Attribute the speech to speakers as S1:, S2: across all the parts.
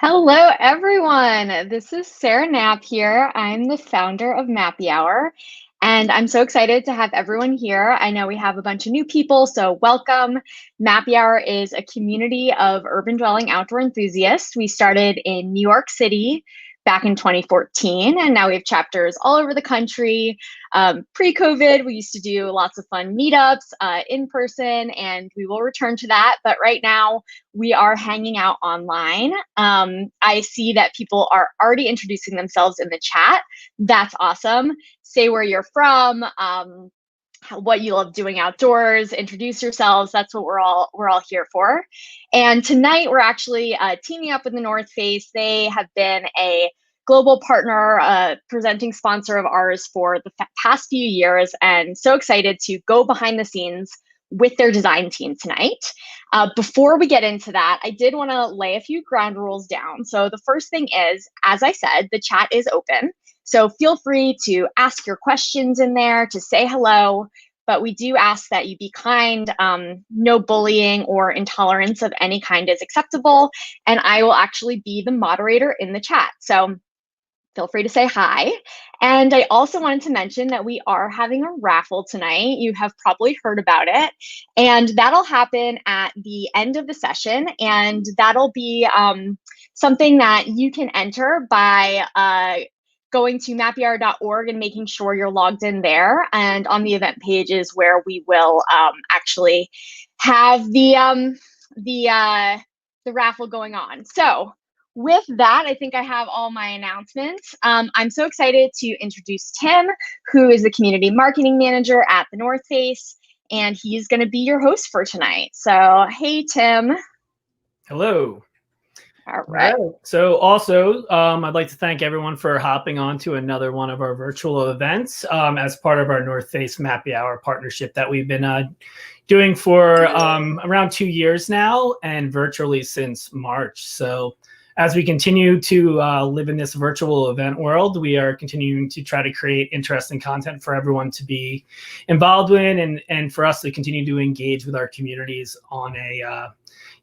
S1: Hello, everyone. This is Sarah Knapp here. I'm the founder of Mappy Hour, and I'm so excited to have everyone here. I know we have a bunch of new people, so welcome. Mappy Hour is a community of urban dwelling outdoor enthusiasts. We started in New York City back in 2014, and now we have chapters all over the country. Pre-COVID, we used to do lots of fun meetups in person, and we will return to that. But right now, we are hanging out online. I see that people are already introducing themselves in the chat. That's awesome. Say where you're from, what you love doing outdoors, introduce yourselves. That's what we're all here for. And tonight we're actually teaming up with the North Face. They have been a global partner, presenting sponsor of ours for the past few years, and so excited to go behind the scenes with their design team tonight. Before we get into that, I did want to lay a few ground rules down. So the first thing is, as I said, the chat is open. So feel free to ask your questions in there, to say hello, but we do ask that you be kind. No bullying or intolerance of any kind is acceptable, and I will actually be the moderator in the chat. So feel free to say hi. And I also wanted to mention that we are having a raffle tonight. You have probably heard about it. And that'll happen at the end of the session. And that'll be something that you can enter by going to mappyhour.org and making sure you're logged in there. And on the event page is where we will actually have the raffle going on. So with that, I think I have all my announcements. I'm so excited to introduce Tim, who is the community marketing manager at the North Face, and he's going to be your host for tonight. So, hey, Tim.
S2: Hello.
S1: All right.
S2: So also, I'd like to thank everyone for hopping on to another one of our virtual events as part of our North Face Mappy Hour partnership that we've been doing for around 2 years now, and virtually since March. So as we continue to live in this virtual event world, we are continuing to try to create interesting content for everyone to be involved in, and for us to continue to engage with our communities on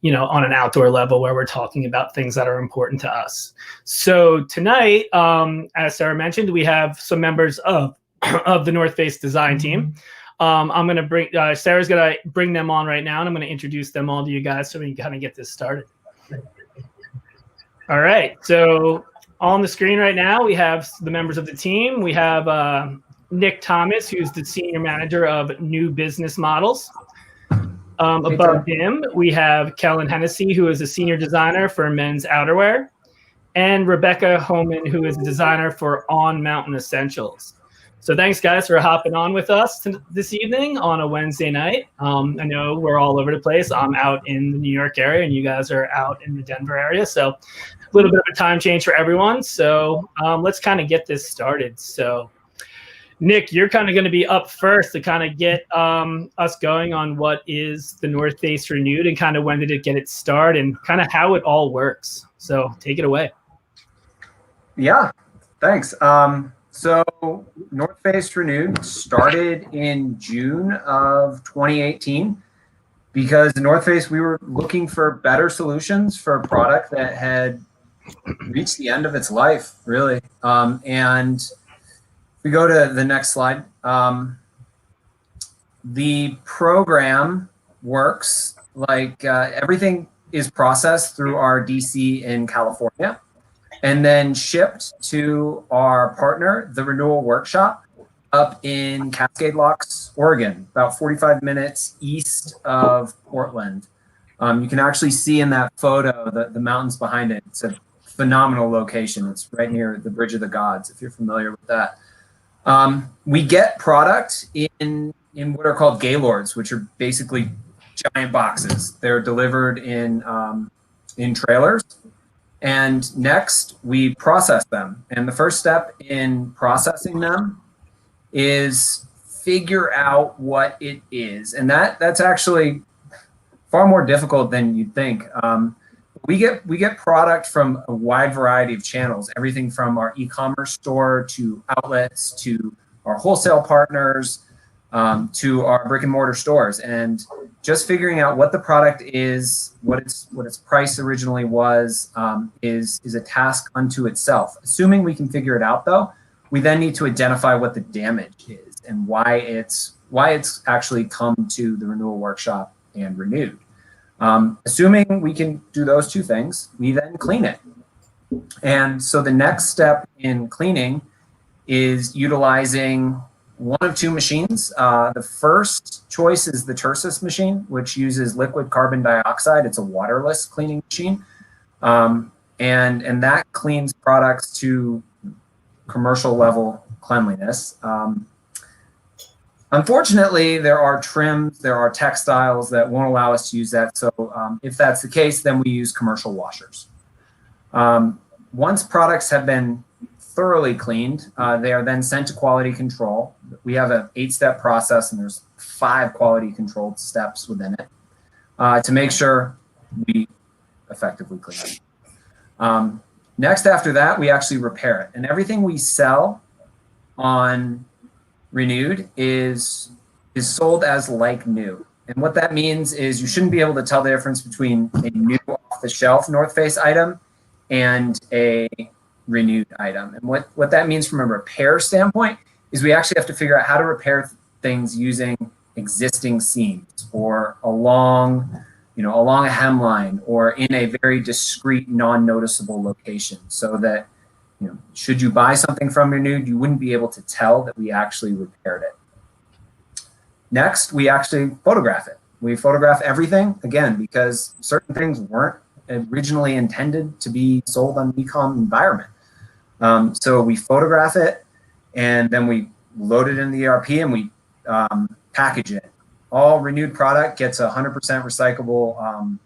S2: on an outdoor level where we're talking about things that are important to us. So tonight, as Sarah mentioned, we have some members of the North Face design team. I'm going to bring Sarah's going to bring them on right now, and I'm going to introduce them all to you guys so we can kind of get this started. All right, so on the screen right now, we have the members of the team. We have Nick Thomas, who's the senior manager of new business models. Above him, we have Kellen Hennessy, who is a senior designer for men's outerwear, and Rebecca Homan, who is a designer for On Mountain Essentials. So thanks, guys, for hopping on with us this evening on a Wednesday night. I know we're all over the place. I'm out in the New York area, and you guys are out in the Denver area. So a little bit of a time change for everyone. So let's kind of get this started. So Nick, you're kind of going to be up first to kind of get us going on what is the North Face Renewed, and kind of when did it get its start, and kind of how it all works. So take it away.
S3: Yeah, thanks. So North Face Renewed started in June of 2018 because the North Face, we were looking for better solutions for a product that had reached the end of its life, really. And if we go to the next slide, the program works like everything is processed through our DC in California, and then shipped to our partner, the Renewal Workshop, up in Cascade Locks, Oregon, about 45 minutes east of Portland. You can actually see in that photo the mountains behind it. It's a phenomenal location. It's right near the Bridge of the Gods, if you're familiar with that. We get product in what are called Gaylords, which are basically giant boxes. They're delivered in trailers. And next, we process them. And the first step in processing them is figure out what it is. And that's actually far more difficult than you'd think. We get product from a wide variety of channels, everything from our e-commerce store to outlets to our wholesale partners. to our brick and mortar stores, and just figuring out what the product is, what its price originally was, is a task unto itself. Assuming we can figure it out, though, we then need to identify what the damage is and why it's actually come to the renewal workshop and renewed. Assuming we can do those two things, we then clean it. And so the next step in cleaning is utilizing one of two machines. The first choice is the Tersus machine, which uses liquid carbon dioxide. It's a waterless cleaning machine. And that cleans products to commercial level cleanliness. Unfortunately, there are trims, there are textiles that won't allow us to use that. So if that's the case, then we use commercial washers. Once products have been thoroughly cleaned, they are then sent to quality control. We have an 8-step process, and there's 5 quality controlled steps within it to make sure we effectively clean it. Next, after that, we actually repair it. And everything we sell on Renewed is sold as like new. And what that means is you shouldn't be able to tell the difference between a new off-the-shelf North Face item and a Renewed item. And what that means from a repair standpoint is we actually have to figure out how to repair things using existing seams or along a hemline or in a very discrete, non-noticeable location, so that should you buy something from Renewed, you wouldn't be able to tell that we actually repaired it. Next, we actually photograph it. We photograph everything, again, because certain things weren't originally intended to be sold on an e-com environment. So we photograph it, and then we load it in the ERP, and we package it. All Renewed product gets a 100% recyclable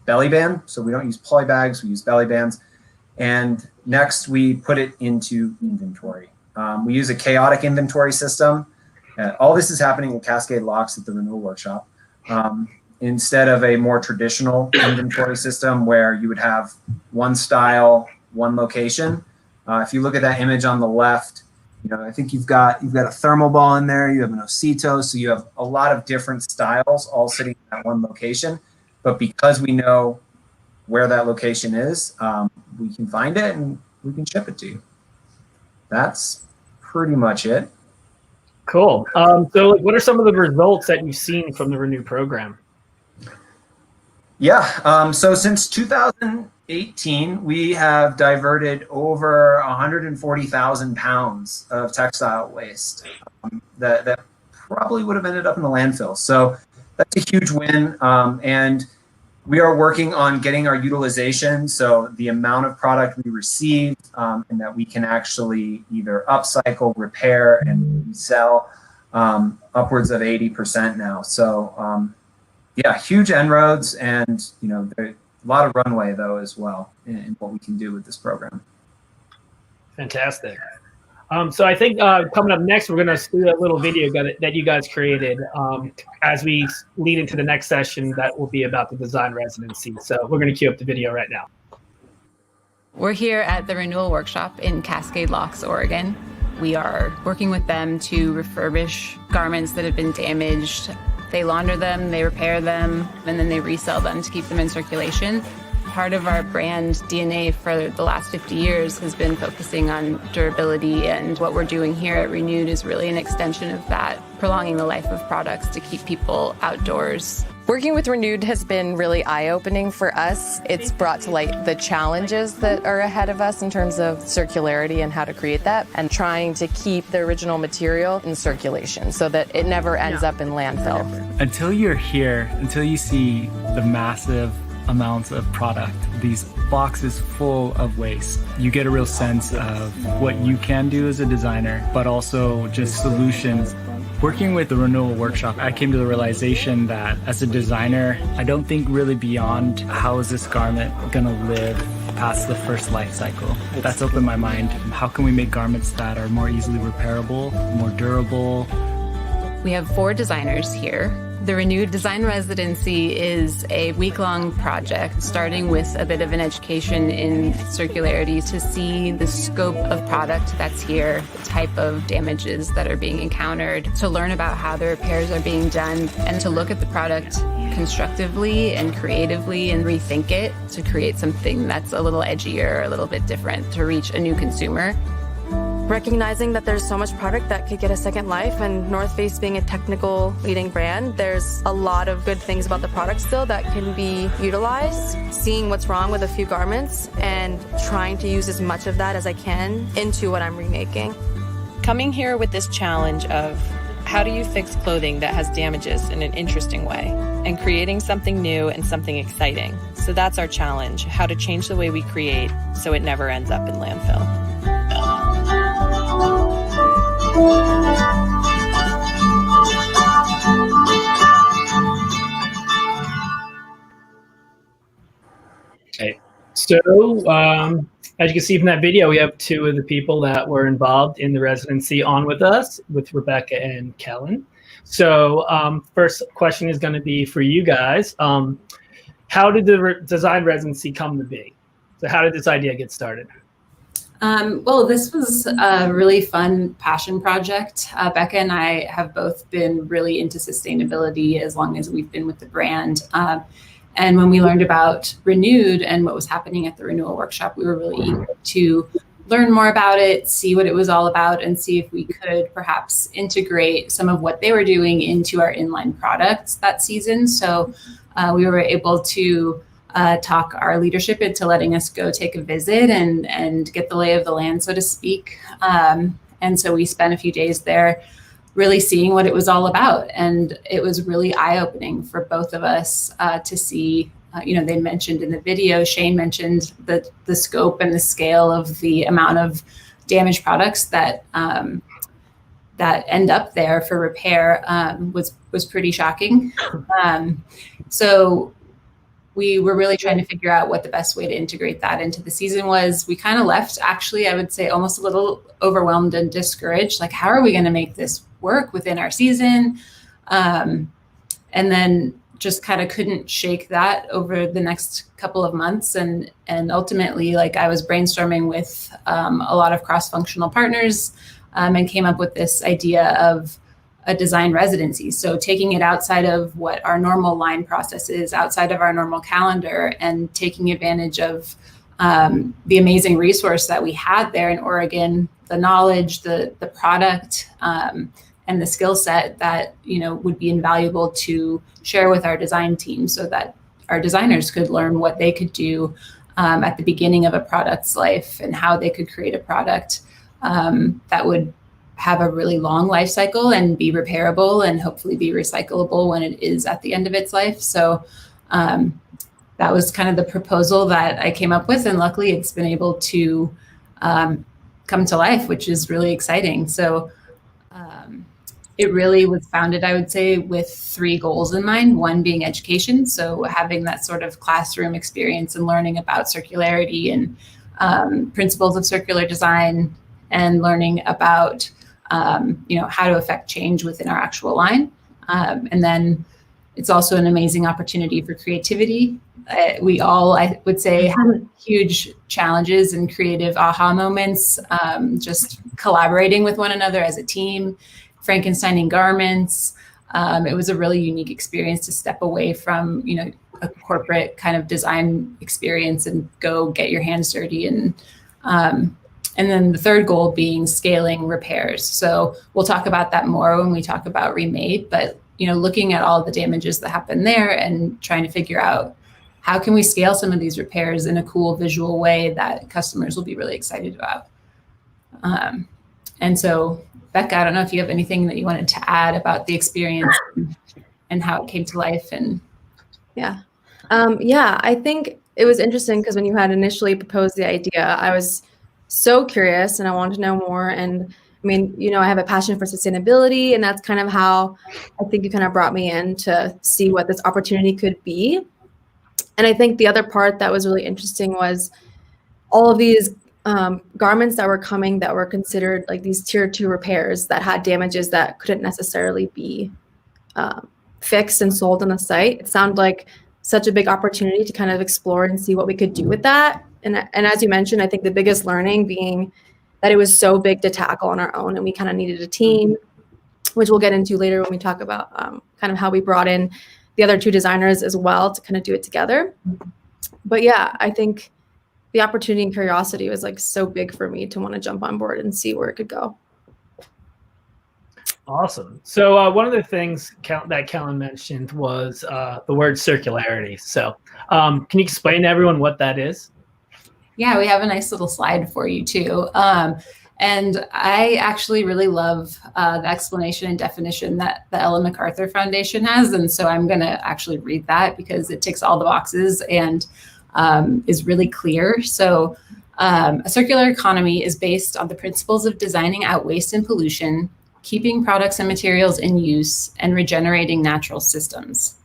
S3: belly band. So we don't use poly bags, we use belly bands. And next, we put it into inventory. We use a chaotic inventory system. All this is happening with Cascade Locks at the Renewal Workshop. Instead of a more traditional inventory system where you would have one style, one location. If you look at that image on the left, I think you've got a thermal ball in there, you have an Osito, so you have a lot of different styles all sitting at one location. But because we know where that location is, we can find it and we can ship it to you. That's pretty much it.
S2: Cool. So what are some of the results that you've seen from the Renew program?
S3: Yeah, so since 2018, we have diverted over 140,000 pounds of textile waste that probably would have ended up in the landfill. So that's a huge win. And we are working on getting our utilization, so the amount of product we receive and that we can actually either upcycle, repair, and sell upwards of 80% now. So yeah, huge inroads, and a lot of runway though as well in what we can do with this program.
S2: Fantastic. So I think coming up next, we're going to see a little video that you guys created as we lead into the next session that will be about the design residency. So we're going to cue up the video right now.
S4: We're here at the Renewal Workshop in Cascade Locks, Oregon. We are working with them to refurbish garments that have been damaged. They launder them, they repair them, and then they resell them to keep them in circulation. Part of our brand DNA for the last 50 years has been focusing on durability, and what we're doing here at Renewed is really an extension of that, prolonging the life of products to keep people outdoors.
S5: Working with Renewed has been really eye-opening for us. It's brought to light the challenges that are ahead of us in terms of circularity and how to create that, and trying to keep the original material in circulation so that it never ends up in landfill.
S6: Until you're here, until you see the massive amounts of product, these boxes full of waste, you get a real sense of what you can do as a designer, but also just solutions. Working with the Renewal Workshop, I came to the realization that as a designer, I don't think really beyond how is this garment gonna live past the first life cycle. That's opened my mind. How can we make garments that are more easily repairable, more durable?
S4: We have 4 designers here. The Renewed Design Residency is a week-long project starting with a bit of an education in circularity to see the scope of product that's here, the type of damages that are being encountered, to learn about how the repairs are being done, and to look at the product constructively and creatively and rethink it to create something that's a little edgier, a little bit different to reach a new consumer.
S5: Recognizing that there's so much product that could get a second life, and North Face being a technical leading brand, there's a lot of good things about the product still that can be utilized. Seeing what's wrong with a few garments and trying to use as much of that as I can into what I'm remaking.
S7: Coming here with this challenge of how do you fix clothing that has damages in an interesting way, and creating something new and something exciting. So that's our challenge, how to change the way we create so it never ends up in landfill.
S2: Okay. So, as you can see from that video, we have two of the people that were involved in the residency on with us, with Rebecca and Kellen. So, first question is going to be for you guys. How did the design residency come to be? So, how did this idea get started?
S8: Well, this was a really fun passion project. Becca and I have both been really into sustainability as long as we've been with the brand. And when we learned about Renewed and what was happening at the renewal workshop, we were really eager to learn more about it, see what it was all about, and see if we could perhaps integrate some of what they were doing into our inline products that season. So we were able to talk our leadership into letting us go take a visit and get the lay of the land, so to speak. And so we spent a few days there really seeing what it was all about. And it was really eye-opening for both of us to see, they mentioned in the video, Shane mentioned the scope and the scale of the amount of damaged products that end up there for repair was pretty shocking. So we were really trying to figure out what the best way to integrate that into the season was. We kind of left, actually, I would say almost a little overwhelmed and discouraged. Like, how are we going to make this work within our season? And then just kind of couldn't shake that over the next couple of months. And ultimately, like, I was brainstorming with a lot of cross-functional partners and came up with this idea of a design residency. So taking it outside of what our normal line process is, outside of our normal calendar, and taking advantage of the amazing resource that we had there in Oregon, the knowledge, the product, and the skill set that, would be invaluable to share with our design team so that our designers could learn what they could do at the beginning of a product's life and how they could create a product that would have a really long life cycle and be repairable and hopefully be recyclable when it is at the end of its life. So that was kind of the proposal that I came up with. And luckily it's been able to come to life, which is really exciting. So it really was founded, I would say, with 3 goals in mind, one being education. So having that sort of classroom experience and learning about circularity and principles of circular design, and learning about how to affect change within our actual line. And then it's also an amazing opportunity for creativity. We all, I would say, have huge challenges and creative aha moments, just collaborating with one another as a team, Frankensteining garments. It was a really unique experience to step away from, a corporate kind of design experience and go get your hands dirty. And then the third goal being scaling repairs. So we'll talk about that more when we talk about Remade, but looking at all the damages that happen there and trying to figure out how can we scale some of these repairs in a cool visual way that customers will be really excited about. And so, Becca, I don't know if you have anything that you wanted to add about the experience and how it came to life. And
S5: Yeah, I think it was interesting because when you had initially proposed the idea, I was so curious and I wanted to know more. And I mean, I have a passion for sustainability, and that's kind of how I think you kind of brought me in to see what this opportunity could be. And I think the other part that was really interesting was all of these garments that were coming that were considered like these tier 2 repairs that had damages that couldn't necessarily be
S9: fixed and sold on the site. It sounded like such a big opportunity to kind of explore and see what we could do with that. And as you mentioned, I think the biggest learning being that it was so big to tackle on our own, and we kind of needed a team, which we'll get into later when we talk about kind of how we brought in the other two designers as well to kind of do it together. But yeah, I think the opportunity and curiosity was like so big for me to want to jump on board and see where it could go.
S2: Awesome. So one of the things that Kellen mentioned was the word circularity. So can you explain to everyone what that is?
S8: Yeah, we have a nice little slide for you too. And I actually really love the explanation and definition that the Ellen MacArthur Foundation has. And so I'm going to actually read that because it ticks all the boxes and is really clear. So a circular economy is based on the principles of designing out waste and pollution, keeping products and materials in use, and regenerating natural systems.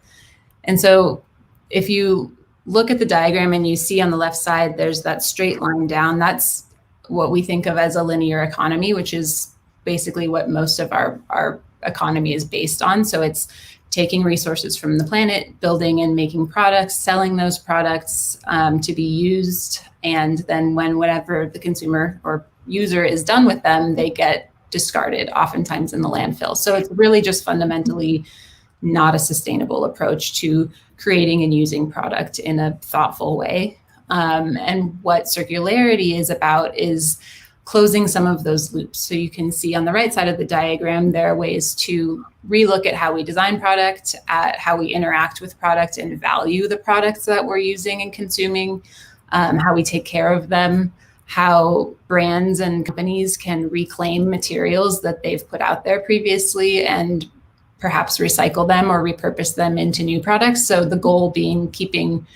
S8: And so if you look at the diagram and you see on the left side, there's that straight line down. That's what we think of as a linear economy, which is basically what most of our economy is based on. So it's taking resources from the planet, building and making products, selling those products to be used. And then whenever the consumer or user is done with them, they get discarded, oftentimes in the landfill. So it's really just fundamentally not a sustainable approach to creating and using product in a thoughtful way. And what circularity is about is closing some of those loops. So you can see on the right side of the diagram, there are ways to relook at how we design product, at how we interact with product and value the products that we're using and consuming, how we take care of them, how brands and companies can reclaim materials that they've put out there previously and perhaps recycle them or repurpose them into new products. So the goal being keeping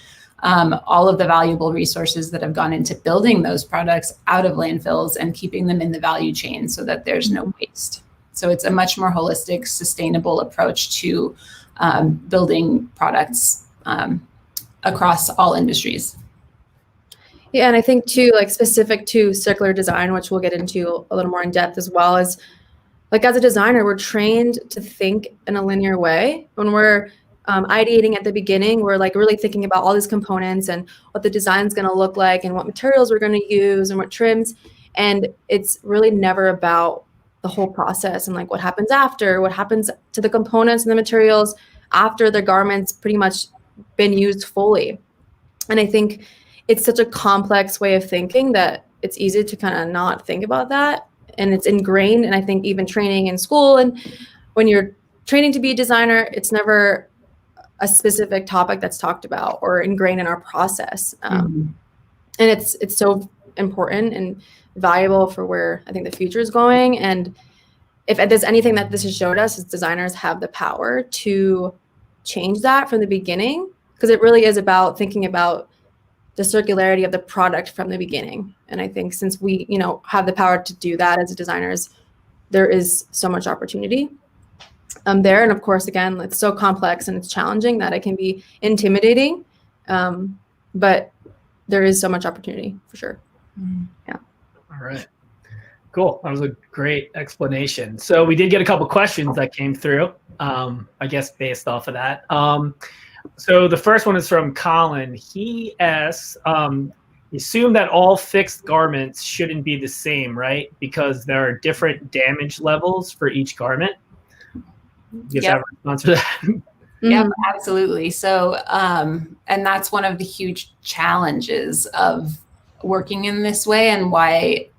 S8: all of the valuable resources that have gone into building those products out of landfills and keeping them in the value chain so that there's no waste. So it's a much more holistic, sustainable approach to building products across all industries.
S9: Yeah, and I think too, like specific to circular design, which we'll get into a little more in depth as well, is like as a designer, we're trained to think in a linear way. When we're ideating at the beginning, we're like really thinking about all these components and what the design's going to look like and what materials we're going to use and what trims. And it's really never about the whole process and like what happens after, what happens to the components and the materials after the garment's pretty much been used fully. And I think it's such a complex way of thinking that it's easy to kind of not think about that. And it's ingrained. And I think even training in school and when you're training to be a designer, it's never a specific topic that's talked about or ingrained in our process. And it's so important and valuable for where I think the future is going. And if there's anything that this has showed us is designers have the power to change that from the beginning, because it really is about thinking about the circularity of the product from the beginning. And I think since we, have the power to do that as designers, there is so much opportunity there. And of course, again, it's so complex and it's challenging that it can be intimidating. But there is so much opportunity for sure. Yeah.
S2: All right. Cool. That was a great explanation. So we did get a couple questions that came through, I guess, based off of that. So the first one is from Colin. He asks, assume that all fixed garments shouldn't be the same, right? Because there are different damage levels for each garment. You have a response for that?
S8: Yeah, absolutely. So, and that's one of the huge challenges of working in this way and why,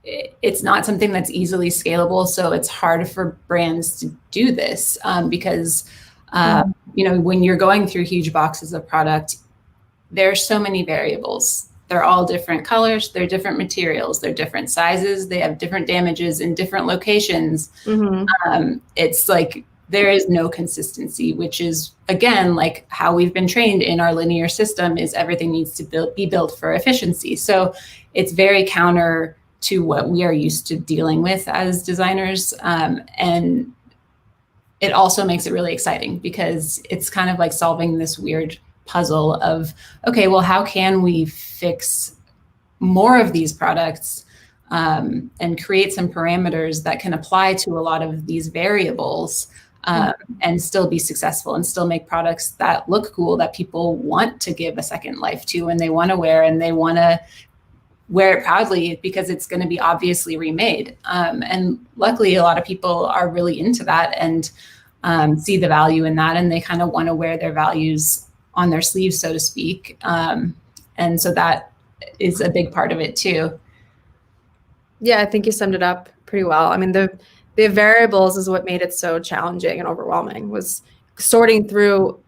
S8: it's not something that's easily scalable. So it's hard for brands to do this because when you're going through huge boxes of product, there's so many variables. They're all different colors, they're different materials, they're different sizes, they have different damages in different locations. It's like there is no consistency, which is, again, like how we've been trained in our linear system is everything needs to be built for efficiency. So it's very counter to what we are used to dealing with as designers. And it also makes it really exciting because it's kind of like solving this weird puzzle of, okay, well, how can we fix more of these products and create some parameters that can apply to a lot of these variables and still be successful and still make products that look cool, that people want to give a second life to, and they want to wear, and they want to wear it proudly because it's going to be obviously remade. And luckily, a lot of people are really into that and see the value in that, and they kind of want to wear their values on their sleeves, so to speak. And so that is a big part of it too.
S9: Yeah, I think you summed it up pretty well. I mean, the variables is what made it so challenging and overwhelming, was sorting through,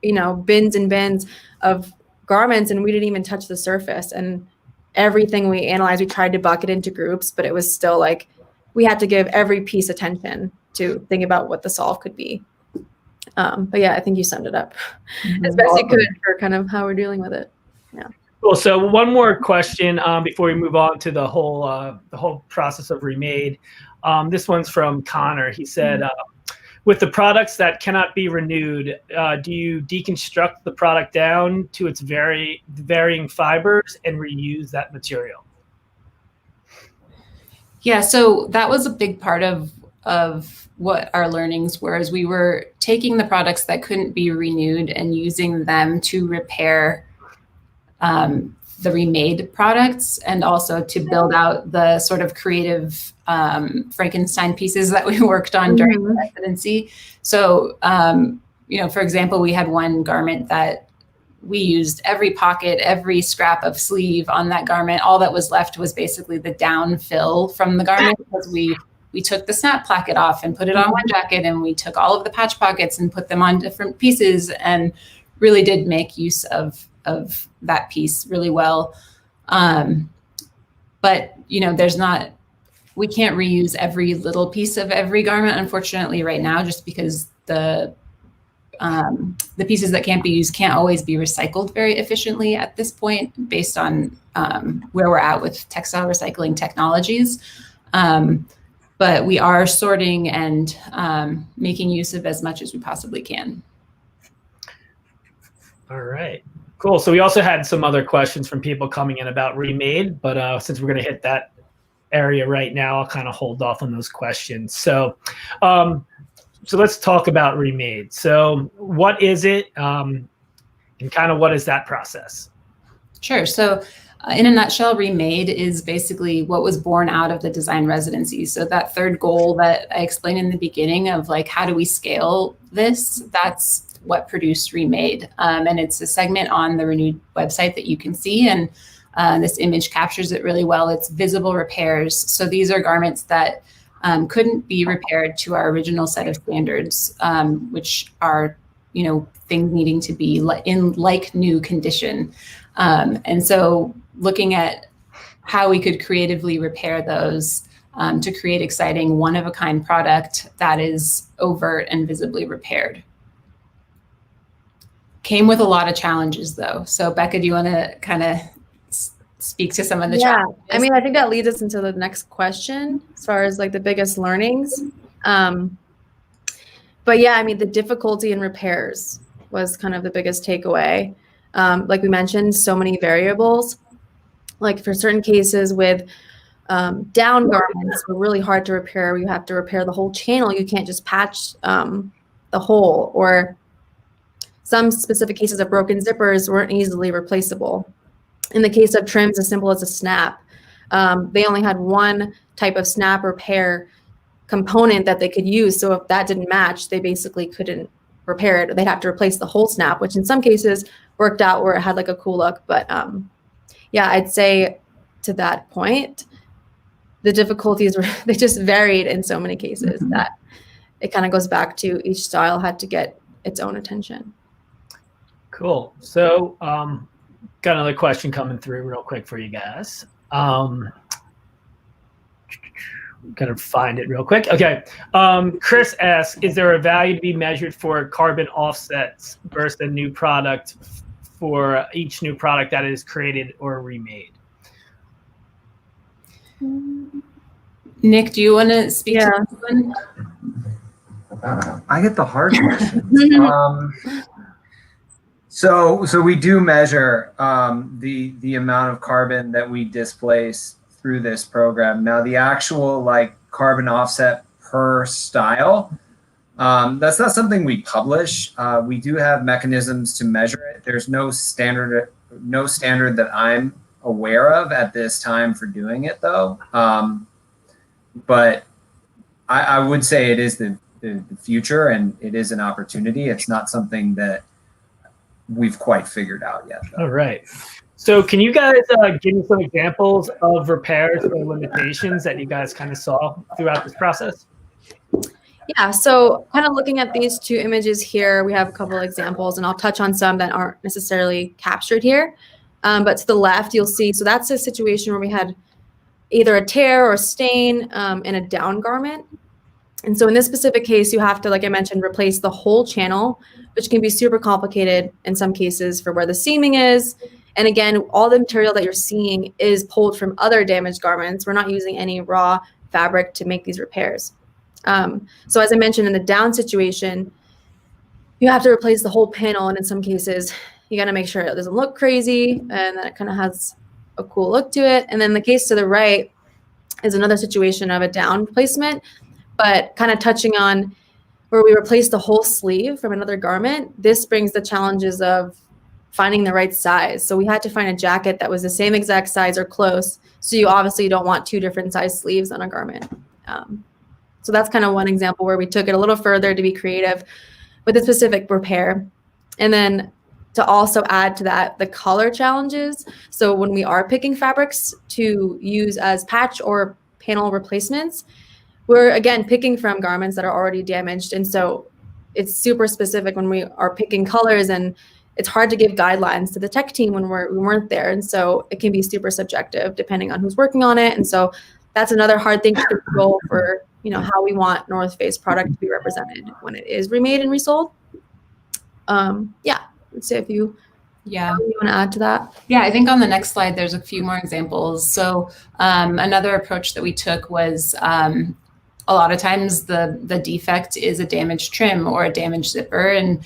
S9: bins and bins of garments, and we didn't even touch the surface. And everything we analyzed, we tried to bucket into groups, but it was still like we had to give every piece attention to think about what the solve could be. But yeah, I think you summed it up as best you could for kind of how we're dealing with it. Yeah.
S2: Cool. So one more question before we move on to the whole process of Remade. This one's from Connor. He said, with the products that cannot be renewed, do you deconstruct the product down to its varying fibers and reuse that material?
S8: Yeah, so that was a big part of what our learnings were, as we were taking the products that couldn't be renewed and using them to repair the remade products, and also to build out the sort of creative Frankenstein pieces that we worked on during the residency. So, for example, we had one garment that we used every pocket, every scrap of sleeve on that garment. All that was left was basically the down fill from the garment, because we took the snap placket off and put it on one jacket, and we took all of the patch pockets and put them on different pieces, and really did make use of that piece really well. But we can't reuse every little piece of every garment, unfortunately, right now, just because the pieces that can't be used can't always be recycled very efficiently at this point, based on where we're at with textile recycling technologies. But we are sorting and making use of as much as we possibly can.
S2: All right, cool. So we also had some other questions from people coming in about Remade, but since we're going to hit that area right now, I'll kind of hold off on those questions. So let's talk about Remade. So what is it, and kind of what is that process?
S8: Sure. So in a nutshell, Remade is basically what was born out of the design residency. So that third goal that I explained in the beginning of like, how do we scale this? That's what produced Remade. And it's a segment on the Renewed website that you can see. And this image captures it really well. It's visible repairs. So these are garments that couldn't be repaired to our original set of standards, which are, things needing to be in like new condition. And so looking at how we could creatively repair those to create exciting one-of-a-kind product that is overt and visibly repaired. Came with a lot of challenges, though. So Becca, do you want to kind of speak to some of the challenges?
S9: I mean, I think that leads us into the next question as far as like the biggest learnings. But yeah, I mean, the difficulty in repairs was kind of the biggest takeaway. Like we mentioned, so many variables. Like for certain cases with down garments were really hard to repair. You have to repair the whole channel. You can't just patch the hole. Or some specific cases of broken zippers weren't easily replaceable. In the case of trims as simple as a snap, they only had one type of snap repair component that they could use. So if that didn't match, they basically couldn't repair it. They'd have to replace the whole snap, which in some cases worked out where it had like a cool look. But yeah, I'd say to that point, the difficulties they just varied in so many cases that it kind of goes back to each style had to get its own attention.
S2: Cool. So got another question coming through real quick for you guys. Gonna find it real quick. Okay. Chris asks, is there a value to be measured for carbon offsets versus a new product for each new product that is created or remade?
S8: Nick, do you want to speak to this one?
S3: I get the hard question. So we do measure the amount of carbon that we displace through this program. Now the actual like carbon offset per style, That's not something we publish. We do have mechanisms to measure it. There's no standard that I'm aware of at this time for doing it, though. But I would say it is the future, and it is an opportunity. It's not something that we've quite figured out yet, though.
S2: All right. So can you guys give me some examples of repairs or limitations that you guys kind of saw throughout this process?
S9: Yeah, so kind of looking at these two images here, we have a couple of examples, and I'll touch on some that aren't necessarily captured here. But to the left, you'll see, so that's a situation where we had either a tear or a stain in a down garment. And so in this specific case, you have to, like I mentioned, replace the whole channel, which can be super complicated in some cases for where the seaming is. And again, all the material that you're seeing is pulled from other damaged garments. We're not using any raw fabric to make these repairs. So as I mentioned, in the down situation, you have to replace the whole panel. And in some cases, you got to make sure it doesn't look crazy and that it kind of has a cool look to it. And then the case to the right is another situation of a down placement, but kind of touching on where we replace the whole sleeve from another garment. This brings the challenges of finding the right size. So we had to find a jacket that was the same exact size or close. So you obviously don't want two different size sleeves on a garment. So that's kind of one example where we took it a little further to be creative with a specific repair. And then to also add to that, the color challenges. So when we are picking fabrics to use as patch or panel replacements, we're again picking from garments that are already damaged. And so it's super specific when we are picking colors, and it's hard to give guidelines to the tech team when we weren't there. And so it can be super subjective depending on who's working on it. And so that's another hard thing to control for, how we want North Face product to be represented when it is remade and resold. Let's see if you want to add to that.
S8: Yeah, I think on the next slide, there's a few more examples. So another approach that we took was a lot of times the defect is a damaged trim or a damaged zipper. And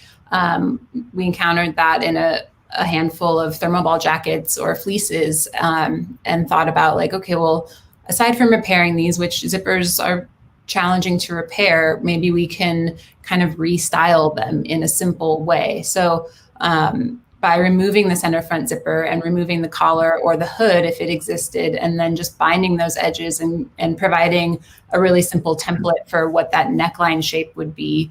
S8: we encountered that in a handful of thermoball jackets or fleeces, and thought about like, okay, well, aside from repairing these, which zippers are challenging to repair, maybe we can kind of restyle them in a simple way. So by removing the center front zipper and removing the collar or the hood if it existed, and then just binding those edges and providing a really simple template for what that neckline shape would be,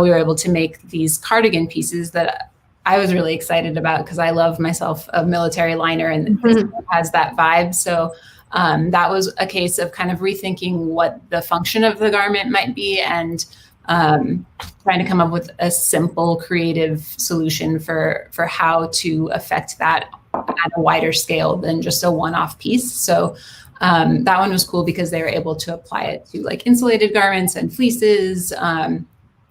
S8: we were able to make these cardigan pieces that I was really excited about because I love myself a military liner, and this has that vibe. So that was a case of kind of rethinking what the function of the garment might be, and trying to come up with a simple, creative solution for how to affect that at a wider scale than just a one-off piece. So that one was cool because they were able to apply it to like insulated garments and fleeces,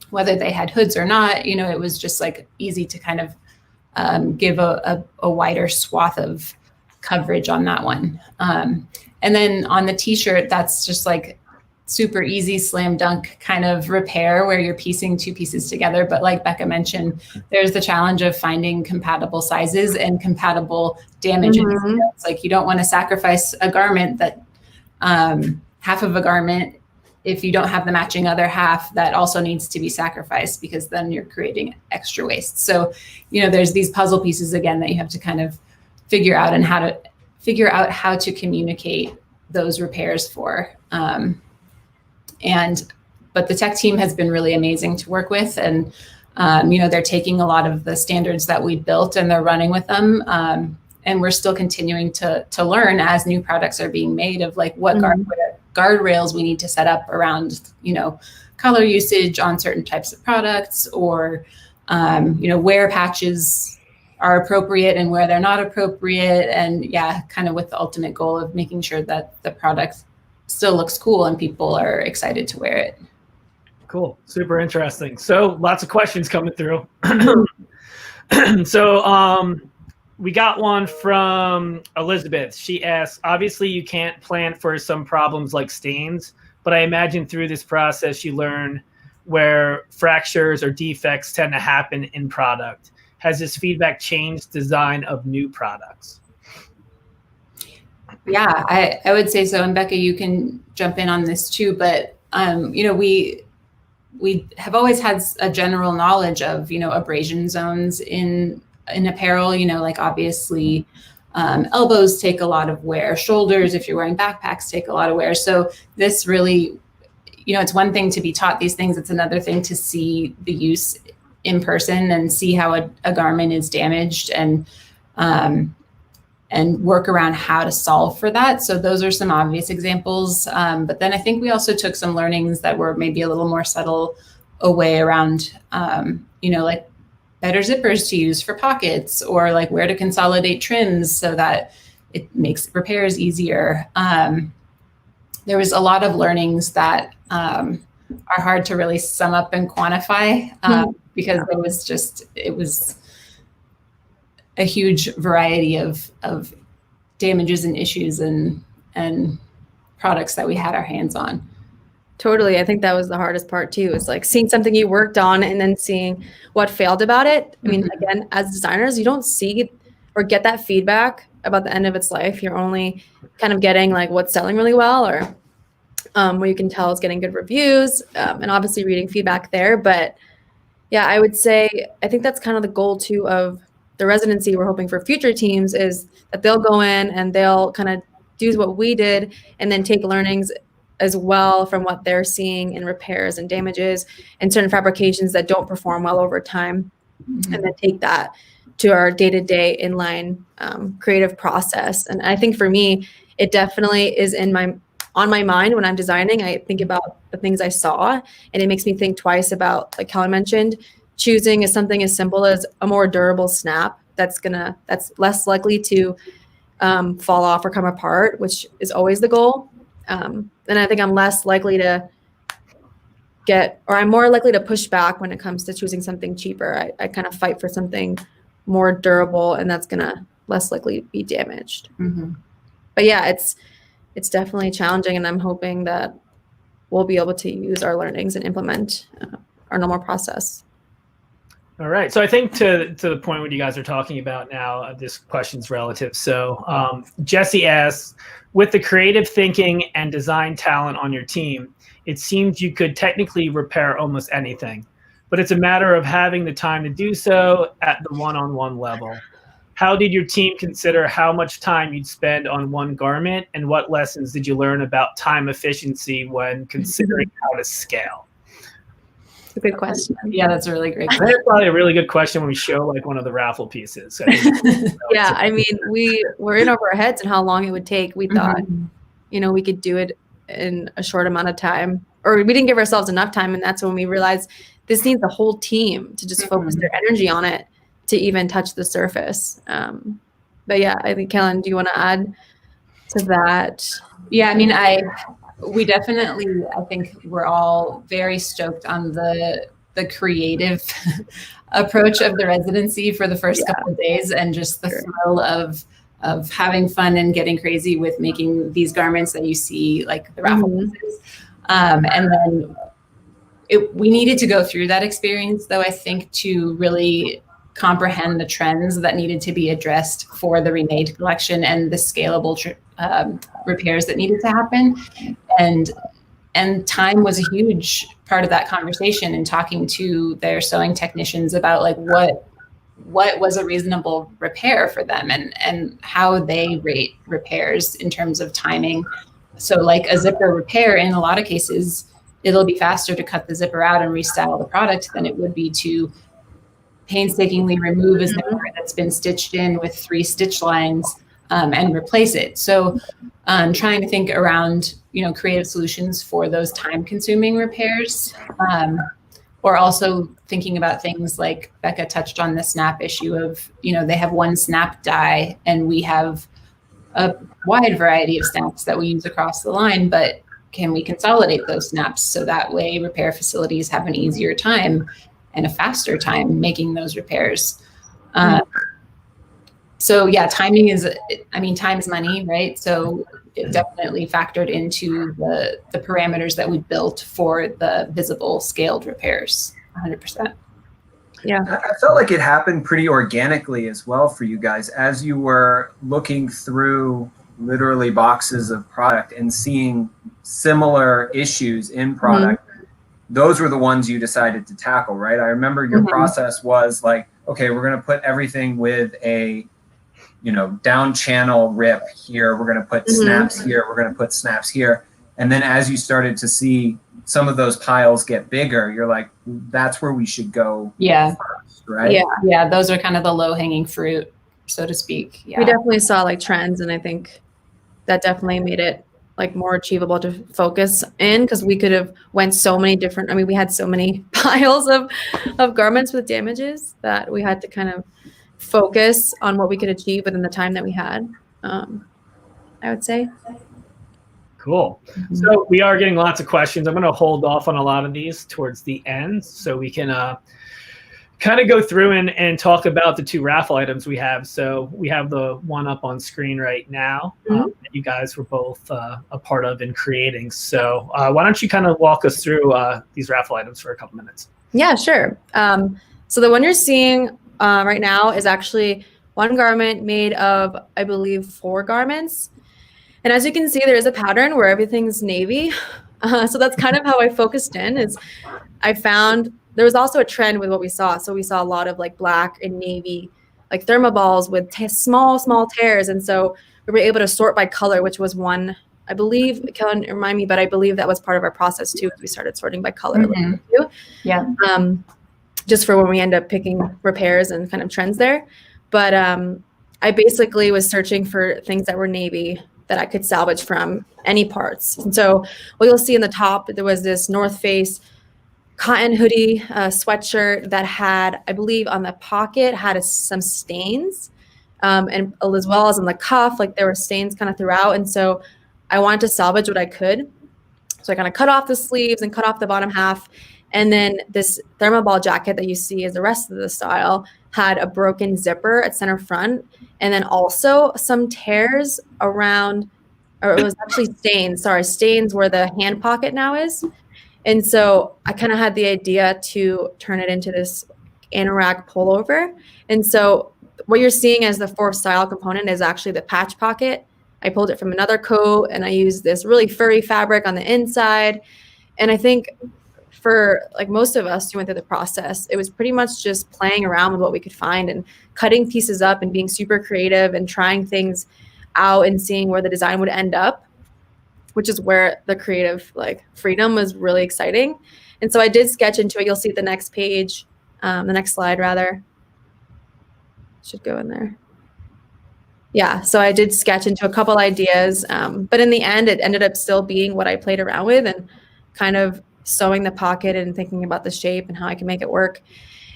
S8: whether they had hoods or not. It was just like easy to kind of give a wider swath of coverage on that one. And then on the t-shirt, that's just like super easy slam dunk kind of repair where you're piecing two pieces together. But like Becca mentioned, there's the challenge of finding compatible sizes and compatible damages. It's like you don't want to sacrifice a garment that half of a garment, if you don't have the matching other half, that also needs to be sacrificed, because then you're creating extra waste. So, there's these puzzle pieces again that you have to kind of figure out how to communicate those repairs for. But the tech team has been really amazing to work with, and they're taking a lot of the standards that we built and they're running with them. And we're still continuing to learn as new products are being made of like what guardrails we need to set up around, color usage on certain types of products, or where patches are appropriate and where they're not appropriate. And kind of with the ultimate goal of making sure that the product still looks cool and people are excited to wear it.
S2: Cool. Super interesting. So lots of questions coming through. So we got one from Elizabeth. She asks, obviously you can't plan for some problems like stains, but I imagine through this process you learn where fractures or defects tend to happen in product. Has this feedback changed design of new products?
S8: Yeah, I would say so. And Becca, you can jump in on this too. But, we we have always had a general knowledge of, abrasion zones in apparel, like obviously elbows take a lot of wear, shoulders, if you're wearing backpacks, take a lot of wear. So this really, it's one thing to be taught these things. It's another thing to see the use in person and see how a garment is damaged and work around how to solve for that. So those are some obvious examples. But then I think we also took some learnings that were maybe a little more subtle away around, like better zippers to use for pockets, or like where to consolidate trims so that it makes repairs easier. There was a lot of learnings that are hard to really sum up and quantify because it was a huge variety of damages and issues and products that we had our hands on.
S9: Totally. I think that was the hardest part too, is like seeing something you worked on and then seeing what failed about it. I mean, again, as designers, you don't see or get that feedback about the end of its life. You're only kind of getting like what's selling really well, or what you can tell is getting good reviews, and obviously reading feedback there. But yeah, I would say, I think that's kind of the goal too of the residency. We're hoping for future teams is that they'll go in and they'll kind of do what we did and then take learnings as well from what they're seeing in repairs and damages and certain fabrications that don't perform well over time, and then take that to our day-to-day inline creative process. And I think for me, it definitely is on my mind when I'm designing. I think about the things I saw, and it makes me think twice about, like Kelly mentioned, choosing something as simple as a more durable snap that's less likely to fall off or come apart, which is always the goal. And I think I'm less likely to I'm more likely to push back when it comes to choosing something cheaper. I kind of fight for something more durable, and that's gonna less likely be damaged. But yeah, it's definitely challenging, and I'm hoping that we'll be able to use our learnings and implement our normal process.
S2: All right. So I think to the point what you guys are talking about now, this question's relative. So Jesse asks, with the creative thinking and design talent on your team, it seems you could technically repair almost anything, but it's a matter of having the time to do so at the one-on-one level. How did your team consider how much time you'd spend on one garment, and what lessons did you learn about time efficiency when considering how to scale?
S9: A good question.
S8: Yeah, that's a really great question.
S2: That's probably a really good question when we show like one of the raffle pieces.
S9: Yeah, I mean, we were in over our heads and how long it would take. We thought, we could do it in a short amount of time, or we didn't give ourselves enough time. And that's when we realized this needs the whole team to just focus their energy on it to even touch the surface. But yeah, I think, Kellen, do you want to add to that?
S8: Yeah, I mean, we definitely, I think we're all very stoked on the creative approach of the residency for the first couple of days, and just the thrill of having fun and getting crazy with making these garments that you see, like the raffle pieces. And then we needed to go through that experience, though, I think, to really comprehend the trends that needed to be addressed for the Remade collection and the scalable repairs that needed to happen. And time was a huge part of that conversation, and talking to their sewing technicians about like what was a reasonable repair for them, and how they rate repairs in terms of timing. So like a zipper repair, in a lot of cases, it'll be faster to cut the zipper out and restyle the product than it would be to painstakingly remove a zipper that's been stitched in with 3 stitch lines and replace it. So trying to think around, creative solutions for those time-consuming repairs, or also thinking about things like Becca touched on the snap issue of, they have one snap die and we have a wide variety of snaps that we use across the line, but can we consolidate those snaps so that way repair facilities have an easier time and a faster time making those repairs? So yeah, time is money, right? So it definitely factored into the parameters that we built for the visible scaled repairs, 100%.
S9: Yeah.
S3: I felt like it happened pretty organically as well for you guys as you were looking through literally boxes of product and seeing similar issues in product. those were the ones you decided to tackle, right? I remember your process was like, okay, we're going to put everything with a, down channel rip here. We're going to put snaps here. We're going to put snaps here. And then as you started to see some of those piles get bigger, you're like, that's where we should go.
S8: Yeah.
S3: First, right?
S8: Yeah. Yeah. Those are kind of the low hanging fruit, so to speak. Yeah.
S9: We definitely saw like trends, and I think that definitely made it like more achievable to focus in, because we could have went so many different, we had so many piles of garments with damages that we had to kind of focus on what we could achieve within the time that we had, I would say.
S2: Cool. So we are getting lots of questions. I'm going to hold off on a lot of these towards the end so we can kind of go through and talk about the 2 raffle items we have. So we have the one up on screen right now that you guys were both a part of in creating. So why don't you kind of walk us through these raffle items for a couple minutes?
S9: Yeah, sure. So the one you're seeing right now is actually one garment made of, I believe, 4 garments. And as you can see, there is a pattern where everything's navy. So that's kind of how I focused in. Is I found there was also a trend with what we saw. So we saw a lot of like black and navy, like thermoballs with small tears. And so we were able to sort by color, which was one, I believe, Kellen, remind me, but I believe that was part of our process too. We started sorting by color. Too.
S8: Yeah.
S9: Just for when we end up picking repairs and kind of trends there. But I basically was searching for things that were navy that I could salvage from any parts. And so what you'll see in the top, there was this North Face cotton hoodie sweatshirt that had, I believe on the pocket, had some stains, and as well as on the cuff, like there were stains kind of throughout. And so I wanted to salvage what I could. So I kind of cut off the sleeves and cut off the bottom half. And then this thermoball jacket that you see as the rest of the style had a broken zipper at center front. And then also some tears around, or it was actually stains where the hand pocket now is. And so I kind of had the idea to turn it into this Anorak pullover. And so what you're seeing as the 4th style component is actually the patch pocket. I pulled it from another coat and I used this really furry fabric on the inside. And I think for like most of us who went through the process, it was pretty much just playing around with what we could find and cutting pieces up and being super creative and trying things out and seeing where the design would end up, which is where the creative like freedom was really exciting. And so I did sketch into it. You'll see the next page, the next slide rather. Should go in there. Yeah, so I did sketch into a couple ideas, but in the end, it ended up still being what I played around with and kind of sewing the pocket and thinking about the shape and how I can make it work.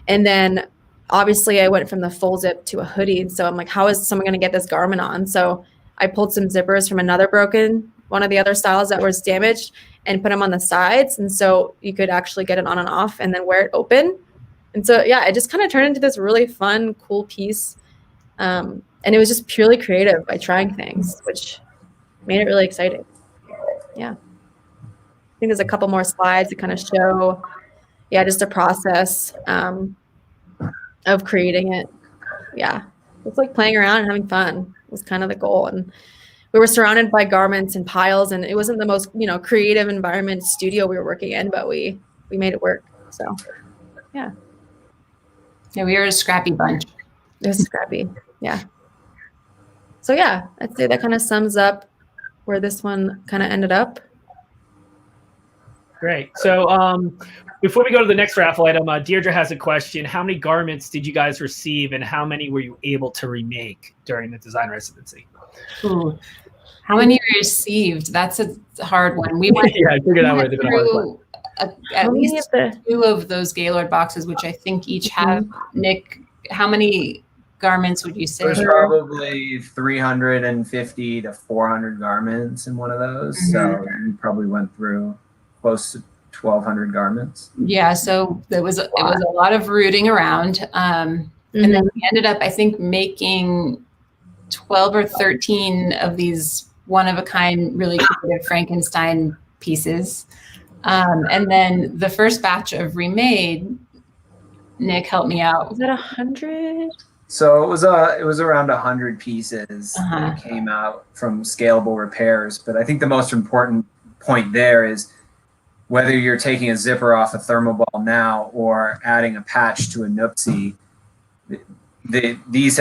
S9: And then obviously I went from the full zip to a hoodie. So I'm like, how is someone going to get this garment on? So I pulled some zippers from one of the other styles that was damaged and put them on the sides. And so you could actually get it on and off and then wear it open. And so, yeah, it just kind of turned into this really fun, cool piece. And it was just purely creative by trying things, which made it really exciting. Yeah. I think there's a couple more slides to kind of show, just a process of creating it. Yeah, it's like playing around and having fun was kind of the goal. And we were surrounded by garments and piles, and it wasn't the most, creative environment studio we were working in, but we made it work. So, yeah.
S8: Yeah, we were a scrappy bunch.
S9: It was scrappy, yeah. So yeah, I'd say that kind of sums up where this one kind of ended up.
S2: Great. So before we go to the next raffle item, Deirdre has a question. How many garments did you guys receive and how many were you able to remake during the design residency?
S8: Ooh. How many we received? That's a hard one. We went
S2: I figured that would have been a hard one.
S8: At least 2 of those Gaylord boxes, which I think each have. Nick, how many garments would you say?
S3: There's probably 350 to 400 garments in one of those. So we probably went through close to 1,200 garments.
S8: Yeah, so it was a lot of rooting around. And then we ended up, I think, making 12 or 13 of these one-of-a-kind, really creative Frankenstein pieces. And then the first batch of Remade, Nick, help me out.
S9: Was it 100?
S3: So it was around 100 pieces that came out from scalable repairs. But I think the most important point there is whether you're taking a zipper off a thermoball now or adding a patch to a Noopsy, these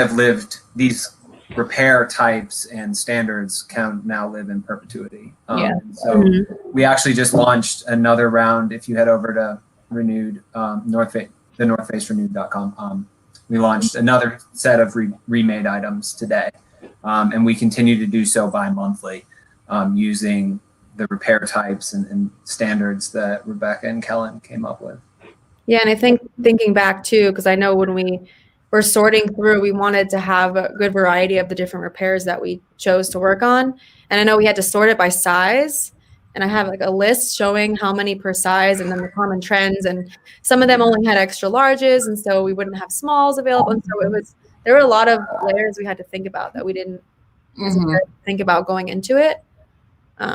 S3: repair types and standards can now live in perpetuity. So we actually just launched another round. If you head over to Renewed, North Face, the NorthFaceRenewed.com, we launched another set of remade items today. And we continue to do so bi-monthly, using the repair types and standards that Rebecca and Kellen came up with.
S9: Yeah, and I think thinking back too, because I know when we were sorting through, we wanted to have a good variety of the different repairs that we chose to work on. And I know we had to sort it by size. And I have like a list showing how many per size and then the common trends. And some of them only had extra larges. And so we wouldn't have smalls available. And so there were a lot of layers we had to think about that we didn't think about going into it,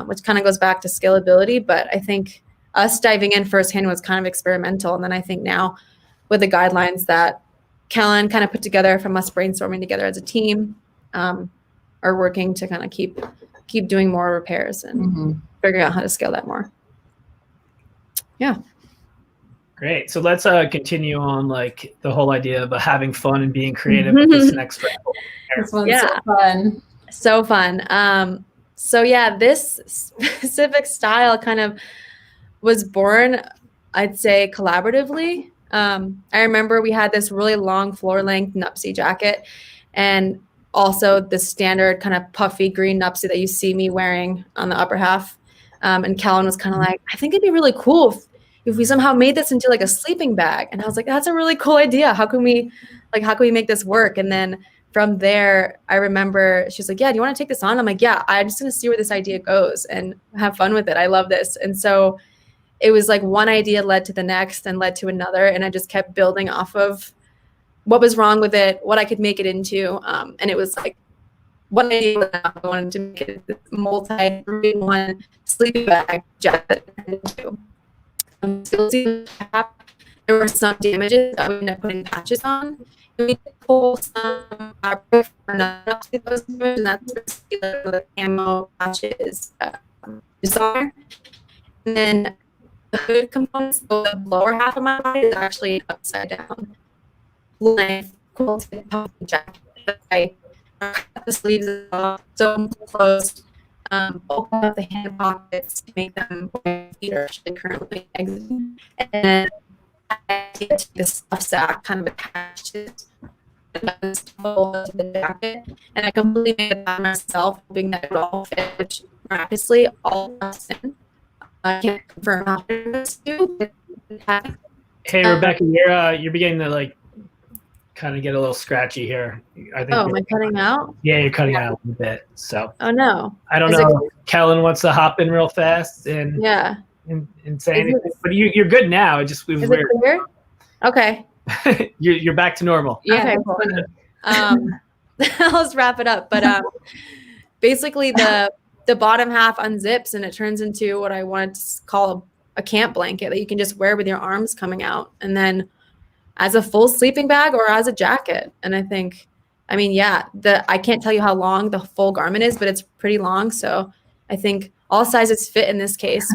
S9: which kind of goes back to scalability. But I think us diving in firsthand was kind of experimental. And then I think now with the guidelines that Kellen kind of put together from us brainstorming together as a team, are working to kind of keep doing more repairs and figuring out how to scale that more. Yeah.
S2: Great. So let's continue on like the whole idea of having fun and being creative with this next Raffle.
S8: This one's so fun.
S9: So fun. So yeah, this specific style kind of was born, I'd say, collaboratively. I remember we had this really long floor length Noopsy jacket and also the standard kind of puffy green Noopsy that you see me wearing on the upper half. And Kellen was kind of like, I think it'd be really cool if we somehow made this into like a sleeping bag. And I was like, that's a really cool idea. How can we make this work? And then from there, I remember she's like, yeah, do you want to take this on? I'm like, yeah, I'm just going to see where this idea goes and have fun with it. I love this. And so it was like one idea led to the next and led to another. And I just kept building off of what was wrong with it, what I could make it into. And it was like one idea I wanted to make it this multi-1 sleeping bag jacket. Still see the cap. There were some damages that we ended up putting patches on. We did pull some fabric for not to those damages, and that's the camo patches design. And then the hood components, so the lower half of my body is actually upside down. Length, quilted puffy jacket. I cut the sleeves off, sew them closed, open up the hand pockets to make them where feet are actually currently exiting. And then I get this stuff sack kind of attached to the jacket. And I completely made it by myself, hoping that it would all fit, which miraculously all us in. I can't confirm how it do.
S2: Hey, Rebecca, you're beginning to like kind of get a little scratchy here. I think.
S9: Oh, am I cutting out?
S2: Yeah, you're cutting out a little bit. So.
S9: Oh no.
S2: I don't know. Kellen wants to hop in real fast and say anything, but you're good now. It just was
S9: is
S2: weird.
S9: It clear? Okay.
S2: You're back to normal.
S9: Yeah. Okay, cool. I'll just wrap it up. But basically the bottom half unzips and it turns into what I wanted to call a camp blanket that you can just wear with your arms coming out, and then as a full sleeping bag or as a jacket. And I think, I mean, yeah, I can't tell you how long the full garment is, but it's pretty long. So I think all sizes fit in this case.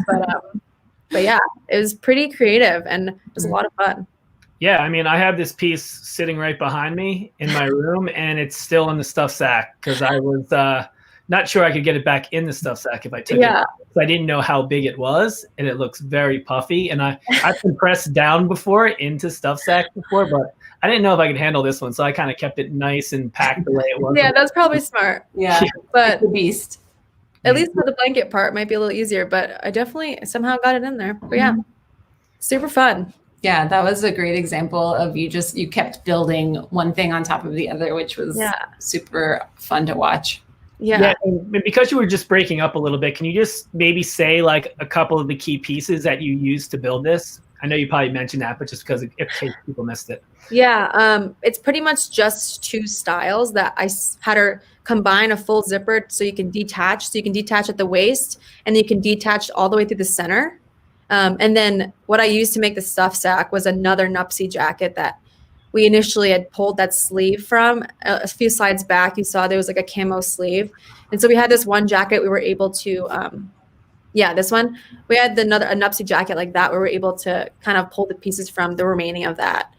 S9: But yeah, it was pretty creative and it was a lot of fun.
S2: Yeah, I mean, I have this piece sitting right behind me in my room, and it's still in the stuff sack because I was not sure I could get it back in the stuff sack if I took it. I didn't know how big it was, and it looks very puffy. And I've been pressed down before into stuff sack before, but I didn't know if I could handle this one, so I kind of kept it nice and packed the way it was.
S9: Yeah, that's probably smart.
S8: Yeah,
S9: but
S8: the beast.
S9: At least for the blanket part might be a little easier, but I definitely somehow got it in there. But yeah, super fun.
S8: Yeah, that was a great example of you kept building one thing on top of the other, which was super fun to watch.
S2: Yeah, and because you were just breaking up a little bit, can you just maybe say like a couple of the key pieces that you used to build this? I know you probably mentioned that, but just because in case people missed it.
S9: Yeah, it's pretty much just two styles that I had her combine a full zipper so you can detach. So you can detach at the waist and you can detach all the way through the center. And then what I used to make the stuff sack was another Noopsy jacket that we initially had pulled that sleeve from. A few slides back, you saw there was like a camo sleeve. And so we had this one jacket we were able to Yeah, this one, we had a Nupsy jacket like that where we're able to kind of pull the pieces from the remaining of that.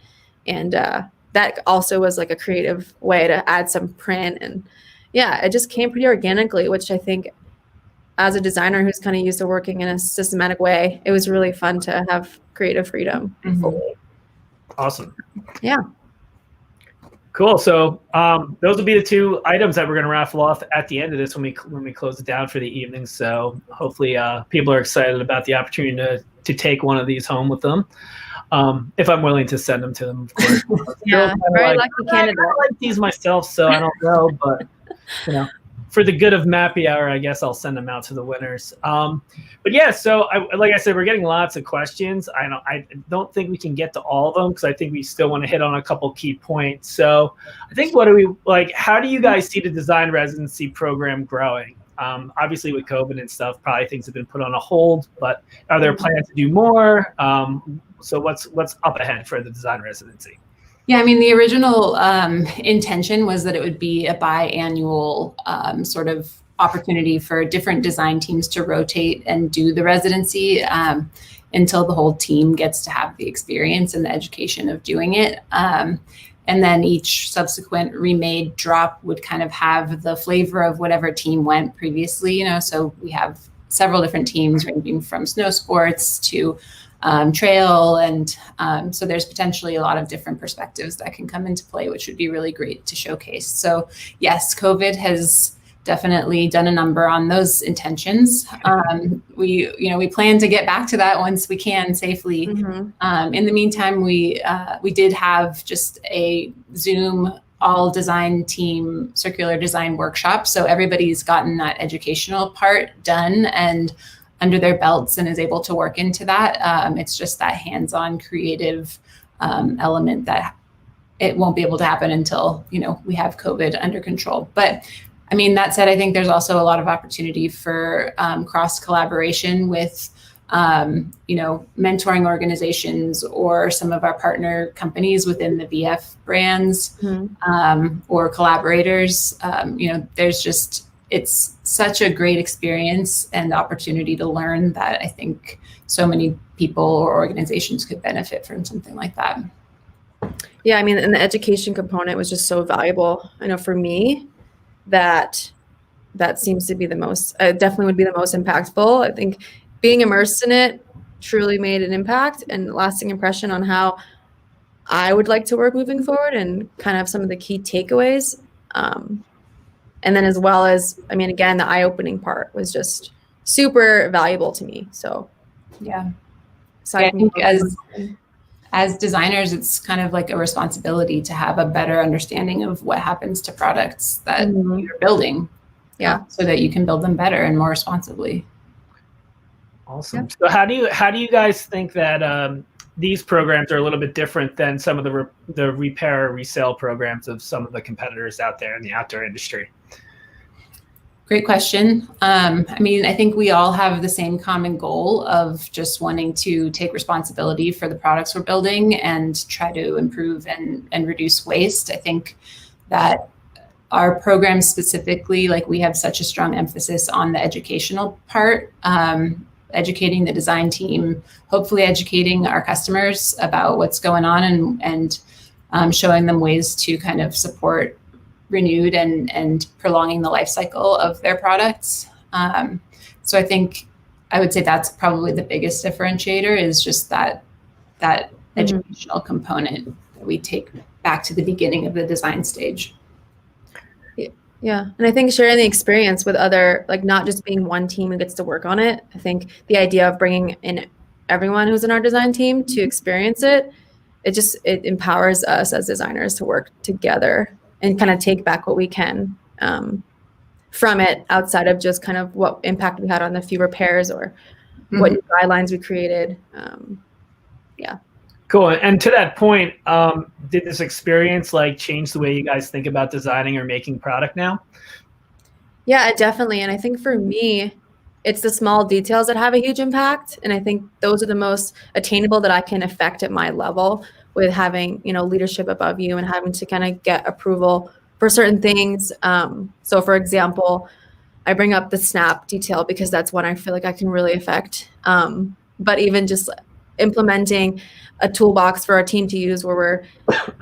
S9: And that also was like a creative way to add some print. And yeah, it just came pretty organically, which I think as a designer who's kind of used to working in a systematic way, it was really fun to have creative freedom.
S2: Awesome.
S9: Yeah.
S2: Cool. So those will be the two items that we're going to raffle off at the end of this when we close it down for the evening. So hopefully people are excited about the opportunity to take one of these home with them. If I'm willing to send them to them, of course.
S9: Yeah, very lucky candidate.
S2: I like these myself, so I don't know, but for the good of Mappy Hour, I guess I'll send them out to the winners. But yeah, so like I said, we're getting lots of questions. I don't think we can get to all of them because I think we still want to hit on a couple key points. So I think how do you guys see the design residency program growing? Obviously with COVID and stuff, probably things have been put on a hold, but are there plans to do more? So what's up ahead for the design residency?
S8: Yeah, I mean, the original intention was that it would be a biannual sort of opportunity for different design teams to rotate and do the residency until the whole team gets to have the experience and the education of doing it. And then each subsequent remade drop would kind of have the flavor of whatever team went previously, so we have several different teams ranging from snow sports to trail. And so there's potentially a lot of different perspectives that can come into play, which would be really great to showcase. So yes, COVID has definitely done a number on those intentions. We plan to get back to that once we can safely. In the meantime, we did have just a Zoom all design team circular design workshop. So everybody's gotten that educational part done and under their belts and is able to work into that. It's just that hands-on creative element that it won't be able to happen until, we have COVID under control. But I mean, that said, I think there's also a lot of opportunity for cross collaboration with, mentoring organizations or some of our partner companies within the VF brands or collaborators. It's such a great experience and opportunity to learn that I think so many people or organizations could benefit from something like that.
S9: Yeah, I mean, and the education component was just so valuable. I know for me, that seems to be the most, definitely would be the most impactful. I think being immersed in it truly made an impact and lasting impression on how I would like to work moving forward and kind of some of the key takeaways. And then as well as, I mean, again, the eye-opening part was just super valuable to me. So
S8: yeah. So I think as designers, it's kind of like a responsibility to have a better understanding of what happens to products that you're building.
S9: Yeah.
S8: So that you can build them better and more responsibly.
S2: Awesome. So how do you guys think that these programs are a little bit different than some of the repair or resale programs of some of the competitors out there in the outdoor industry?
S8: Great question. I mean, I think we all have the same common goal of just wanting to take responsibility for the products we're building and try to improve and reduce waste. I think that our program specifically, like we have such a strong emphasis on the educational part, educating the design team, hopefully educating our customers about what's going on and showing them ways to kind of support Renewed and prolonging the life cycle of their products. So I think I would say that's probably the biggest differentiator is just that educational component that we take back to the beginning of the design stage.
S9: Yeah. And I think sharing the experience with other, like not just being one team who gets to work on it. I think the idea of bringing in everyone who's in our design team to experience it, it empowers us as designers to work together and kind of take back what we can from it outside of just kind of what impact we had on the few repairs or what new guidelines we created. Yeah.
S2: Cool. And to that point, did this experience change the way you guys think about designing or making product now?
S9: Yeah, definitely. And I think for me, it's the small details that have a huge impact. And I think those are the most attainable that I can affect at my level with having, leadership above you and having to kind of get approval for certain things. So for example, I bring up the snap detail because that's one I feel like I can really affect. But even just implementing a toolbox for our team to use where we're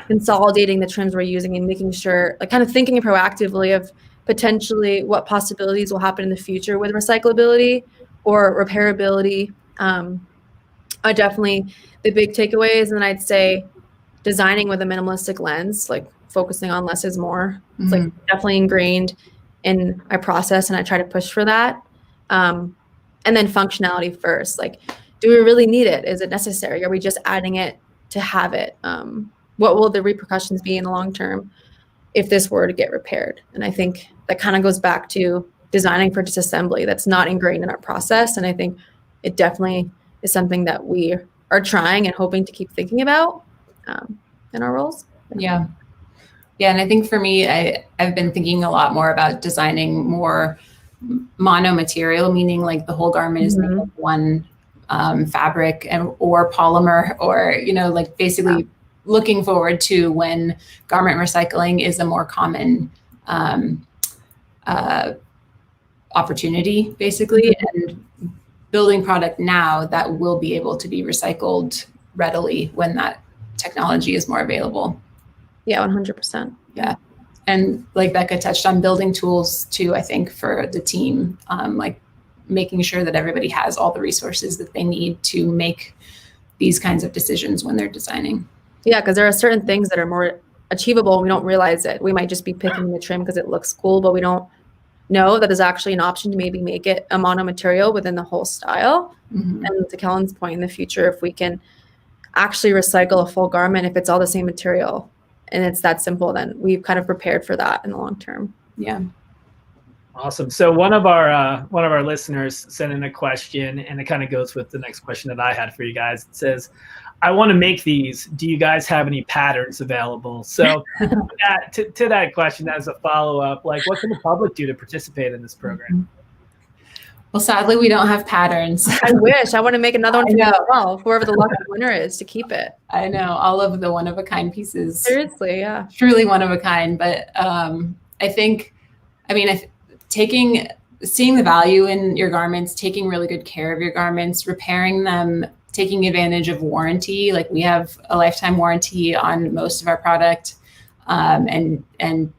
S9: consolidating the trims we're using and making sure, like kind of thinking proactively of potentially what possibilities will happen in the future with recyclability or repairability are definitely the big takeaways. And then I'd say designing with a minimalistic lens, like focusing on less is more. It's like definitely ingrained in my process and I try to push for that. And then functionality first, like, do we really need it? Is it necessary? Are we just adding it to have it? What will the repercussions be in the long term if this were to get repaired? And I think that kind of goes back to designing for disassembly. That's not ingrained in our process. And I think it definitely is something that we are trying and hoping to keep thinking about in our roles.
S8: Yeah. Yeah. And I think for me, I've been thinking a lot more about designing more mono material, meaning like the whole garment is made of one fabric or polymer, or, you know, like basically looking forward to when garment recycling is a more common opportunity, basically, and building product now that will be able to be recycled readily when that technology is more available.
S9: Yeah, 100%.
S8: Yeah. And like Becca touched on, building tools too, I think, for the team, like making sure that everybody has all the resources that they need to make these kinds of decisions when they're designing.
S9: Yeah, because there are certain things that are more achievable and we don't realize it. We might just be picking the trim because it looks cool, but we don't know that there's actually an option to maybe make it a mono material within the whole style. And to Kellen's point, in the future, if we can actually recycle a full garment, if it's all the same material and it's that simple, then we've kind of prepared for that in the long term.
S8: Yeah.
S2: Awesome. So one of our listeners sent in a question, and it kind of goes with the next question that I had for you guys. It says, I want to make these. Do you guys have any patterns available? So to that question, as a follow-up, like what can the public do to participate in this program?
S8: Well, sadly, we don't have patterns.
S9: I wish. I want to make another one for myself, whoever the lucky winner is, to keep it.
S8: I know, all of the one-of-a-kind pieces.
S9: Seriously, yeah.
S8: Truly one-of-a-kind. But I think, seeing the value in your garments, taking really good care of your garments, repairing them, taking advantage of warranty. Like we have a lifetime warranty on most of our product, and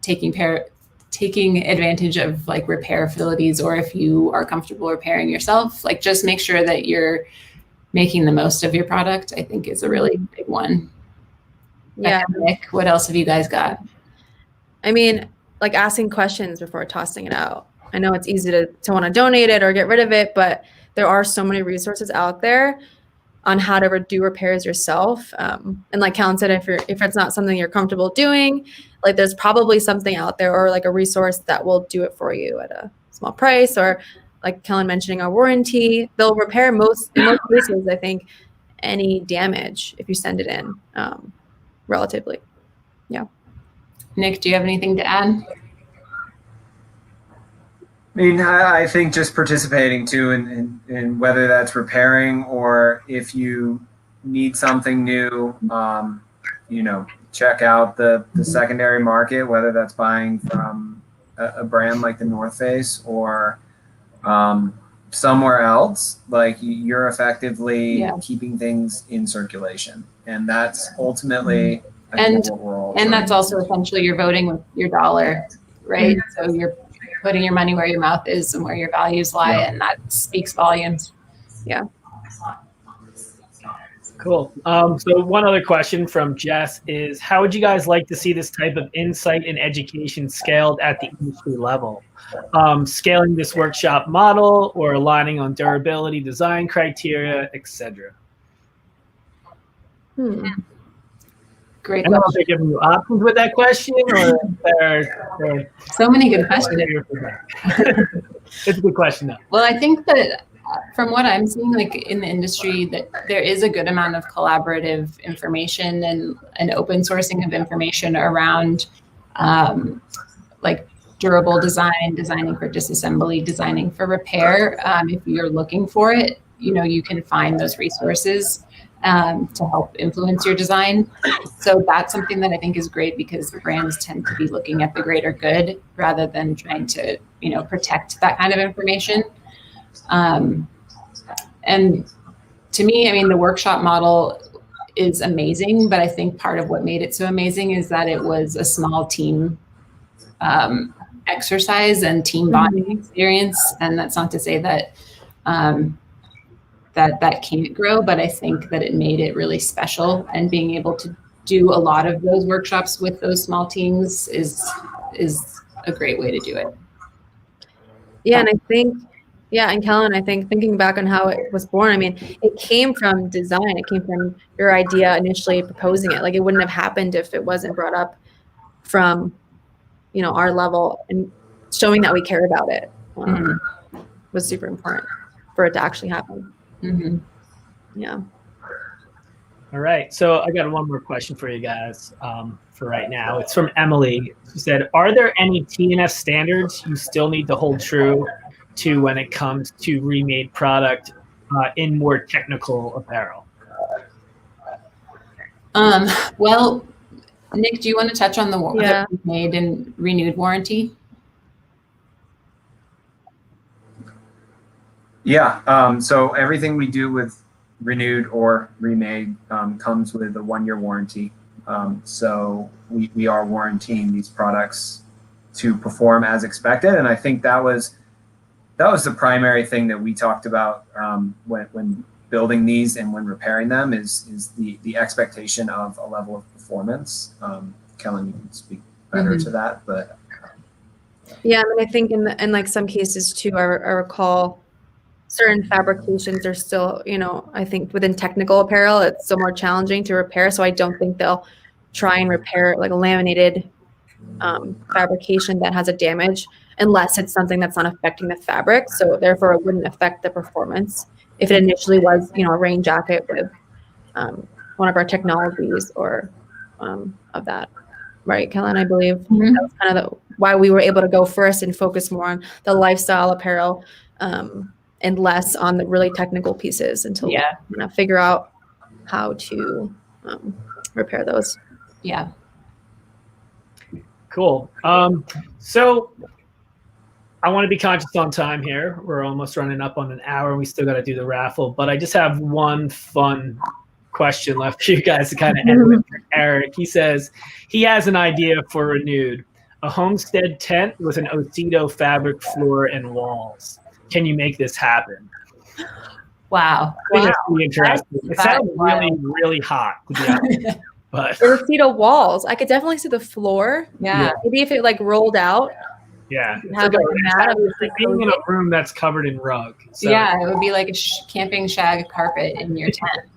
S8: taking advantage of like repair facilities, or if you are comfortable repairing yourself, like just make sure that you're making the most of your product, I think is a really big one.
S9: Yeah.
S8: Nick, what else have you guys got?
S9: I mean, like asking questions before tossing it out. I know it's easy to want to donate it or get rid of it, but there are so many resources out there on how to do repairs yourself. And like Kellen said, if it's not something you're comfortable doing, like there's probably something out there or like a resource that will do it for you at a small price, or like Kellen mentioning, our warranty. They'll repair in most cases, I think, any damage if you send it in relatively. Yeah.
S8: Nick, do you have anything to add?
S3: I mean, I think just participating too in whether that's repairing or if you need something new, check out the secondary market, whether that's buying from a brand like the North Face or somewhere else. Like you're effectively keeping things in circulation, and that's ultimately what we're all trying
S8: that's also essentially you're voting with your dollar, right? So you're putting your money where your mouth is and where your values lie, and that speaks volumes.
S9: Yeah.
S2: Cool. So one other question from Jess is, how would you guys like to see this type of insight and education scaled at the industry level? Scaling this workshop model or aligning on durability, design criteria, etc.
S8: Great.
S2: I don't know if they're giving you options with that question, or they're
S8: so many good questions.
S2: It's a good question, though.
S8: Well, I think that from what I'm seeing, like in the industry, that there is a good amount of collaborative information and open sourcing of information around like durable design, designing for disassembly, designing for repair. If you're looking for it, you can find those resources. to help influence your design. So that's something that I think is great because brands tend to be looking at the greater good rather than trying to, protect that kind of information. And to me, I mean, the workshop model is amazing, but I think part of what made it so amazing is that it was a small team exercise and team bonding experience. And that's not to say that that can't grow, but I think that it made it really special. And being able to do a lot of those workshops with those small teams is a great way to do it.
S9: Yeah, and I think, and Kellen, I think thinking back on how it was born, I mean, it came from design. It came from your idea initially proposing it. Like, it wouldn't have happened if it wasn't brought up from, our level, and showing that we care about it was super important for it to actually happen. Yeah.
S2: All right. So I got one more question for you guys for right now. It's from Emily. She said, are there any T&F standards you still need to hold true to when it comes to remade product in more technical apparel?
S8: Well, Nick, do you want to touch on the made and renewed warranty?
S3: Yeah. So everything we do with renewed or remade comes with a 1-year warranty. So we are warranting these products to perform as expected. And I think that was the primary thing that we talked about when building these and when repairing them is the expectation of a level of performance. Kellen, you can speak better to that, but
S9: yeah, I mean, I think in like some cases too, I recall certain fabrications are still, I think within technical apparel, it's still more challenging to repair. So I don't think they'll try and repair like a laminated fabrication that has a damage unless it's something that's not affecting the fabric. So therefore it wouldn't affect the performance if it initially was, a rain jacket with one of our technologies or of that. Right, Kellen, I believe that was kind of why we were able to go first and focus more on the lifestyle apparel and less on the really technical pieces until we figure out how to repair those.
S8: Yeah.
S2: Cool. So I want to be conscious on time here. We're almost running up on an hour. We still got to do the raffle, but I just have one fun question left for you guys to kind of end with. Eric, he says he has an idea for renewed: a homestead tent with an Osido fabric floor and walls. Can you make this happen?
S8: Wow.
S2: I think it's pretty interesting. It sounds really, really hot, to be honest. But
S9: Osido walls, I could definitely see the floor.
S8: Yeah.
S9: Maybe if it like rolled out.
S2: Yeah.
S9: Have like a mat
S2: it's being in a room that's covered in rug. So.
S8: Yeah, it would be like a camping shag carpet in your tent.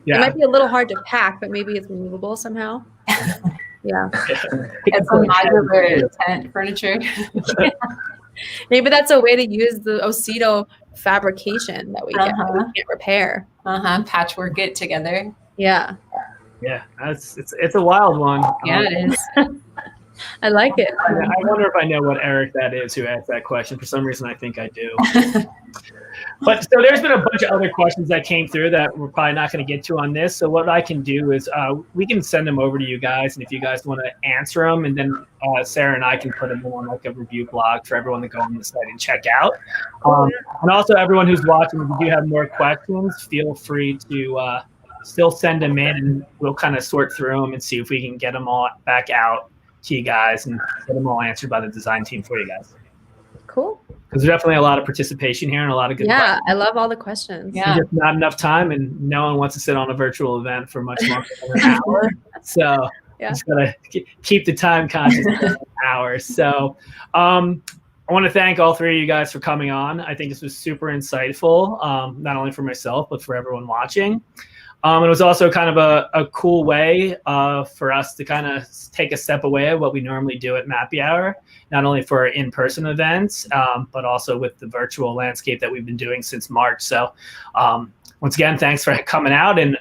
S2: Yeah.
S9: It might be a little hard to pack, but maybe it's removable somehow. Yeah.
S8: It's a modular tent furniture.
S9: Maybe that's a way to use the Osido fabrication that we can't repair.
S8: Patchwork it together.
S9: Yeah.
S2: Yeah, it's a wild one.
S8: Yeah, it is.
S9: I like it.
S2: I wonder if I know what Eric that is who asked that question. For some reason, I think I do. But so there's been a bunch of other questions that came through that we're probably not going to get to on this. So what I can do is we can send them over to you guys, and if you guys want to answer them, and then Sarah and I can put them on like a review blog for everyone to go on the site and check out. And also everyone who's watching, if you do have more questions, feel free to still send them in, and we'll kind of sort through them and see if we can get them all back out to you guys and get them all answered by the design team for you guys.
S9: Cool.
S2: Because there's definitely a lot of participation here and a lot of good questions.
S9: I love all the questions.
S8: Yeah.
S2: Just not enough time, and no one wants to sit on a virtual event for much longer than an hour. So just gotta keep the time conscious of an hour. So I want to thank all three of you guys for coming on. I think this was super insightful, not only for myself, but for everyone watching. It was also kind of a cool way for us to kind of take a step away of what we normally do at Mappy Hour, not only for in-person events, but also with the virtual landscape that we've been doing since March. So once again, thanks for coming out, and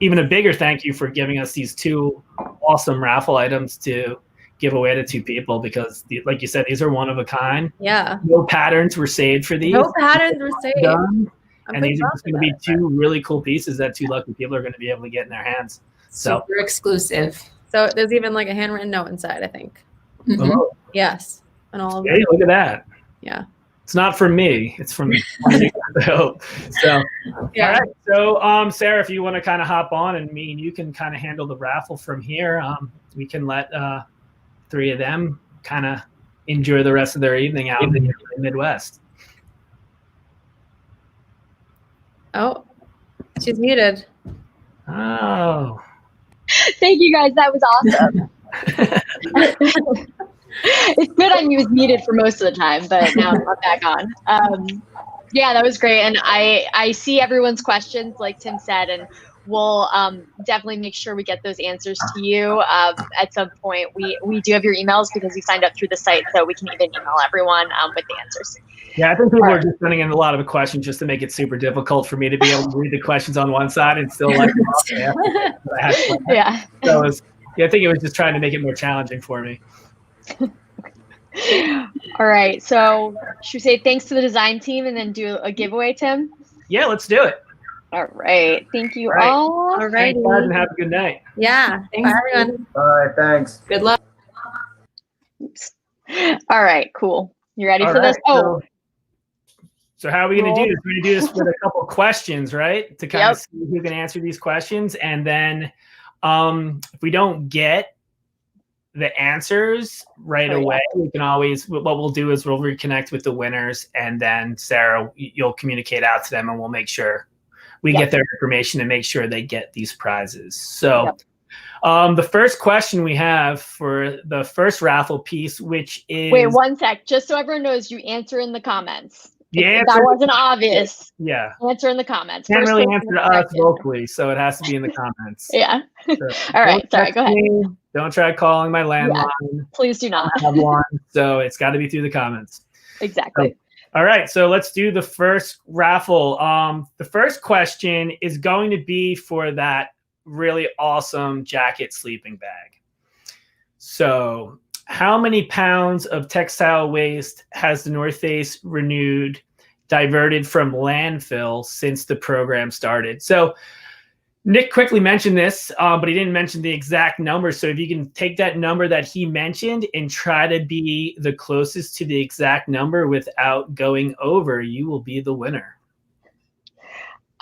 S2: even a bigger thank you for giving us these two awesome raffle items to give away to two people, because like you said, these are one of a kind.
S9: Yeah.
S2: No patterns were saved for these.
S9: No patterns were saved.
S2: And these are just going to be two really cool pieces that two lucky people are going to be able to get in their hands. So
S8: Super exclusive.
S9: So there's even like a handwritten note inside, I think.
S8: Mhm.
S2: oh,
S9: Yes. And all of
S2: hey, look at that.
S9: Yeah.
S2: It's not from me. It's from I hope. So,
S8: Yeah.
S2: all right. So, Sarah, if you want to kind of hop on, and me and you can kind of handle the raffle from here. We can let three of them kind of enjoy the rest of their evening out in the Midwest.
S9: Oh, she's muted.
S2: Oh.
S1: Thank you guys. That was awesome. It's good I was muted for most of the time, but now I'm back on. Yeah, that was great. And I see everyone's questions, like Tim said, and we'll definitely make sure we get those answers to you at some point. We do have your emails because you signed up through the site, so we can even email everyone with the answers.
S2: Yeah, I think people are just sending in a lot of the questions just to make it super difficult for me to be able to read the questions on one side and still like
S1: Yeah.
S2: So I think it was just trying to make it more challenging for me.
S1: All right. So should we say thanks to the design team and then do a giveaway, Tim?
S2: Yeah, let's do it.
S1: All right. Thank you
S2: All right.
S1: all.
S9: All right.
S2: Thanks, guys, and have a good night.
S9: Yeah.
S8: Thanks.
S9: Bye, everyone.
S3: Bye, thanks.
S8: Good luck.
S1: Oops. All right. Cool. You ready
S2: All
S1: for
S2: right,
S1: this? Oh,
S2: so how are we going to do this? We're going to do this with a couple questions, right? To kind
S1: Yep.
S2: of see who can answer these questions. And then if we don't get the answers right away, we can always, what we'll do is we'll reconnect with the winners. And then Sarah, you'll communicate out to them and we'll make sure we get their information and make sure they get these prizes. So the first question we have for the first raffle piece, which is...
S1: wait 1 sec. Just so everyone knows, you answer in the comments.
S2: Yeah,
S1: that wasn't obvious.
S2: Yeah.
S1: Answer in the comments.
S2: Can't
S1: First
S2: really
S1: person
S2: answer to
S1: to
S2: us
S1: correct answer.
S2: vocally, so it has to be in the comments.
S1: Yeah.
S2: So
S1: All right.
S2: don't
S1: Sorry. Go
S2: text
S1: ahead.
S2: me, don't try calling my landline.
S1: Please do not.
S2: I have one, so it's got to be through the comments.
S1: Exactly.
S2: All right, so let's do the first raffle. The first question is going to be for that really awesome jacket sleeping bag. So how many pounds of textile waste has the North Face Renewed diverted from landfill since the program started? So Nick quickly mentioned this, but he didn't mention the exact number. So if you can take that number that he mentioned and try to be the closest to the exact number without going over, you will be the winner.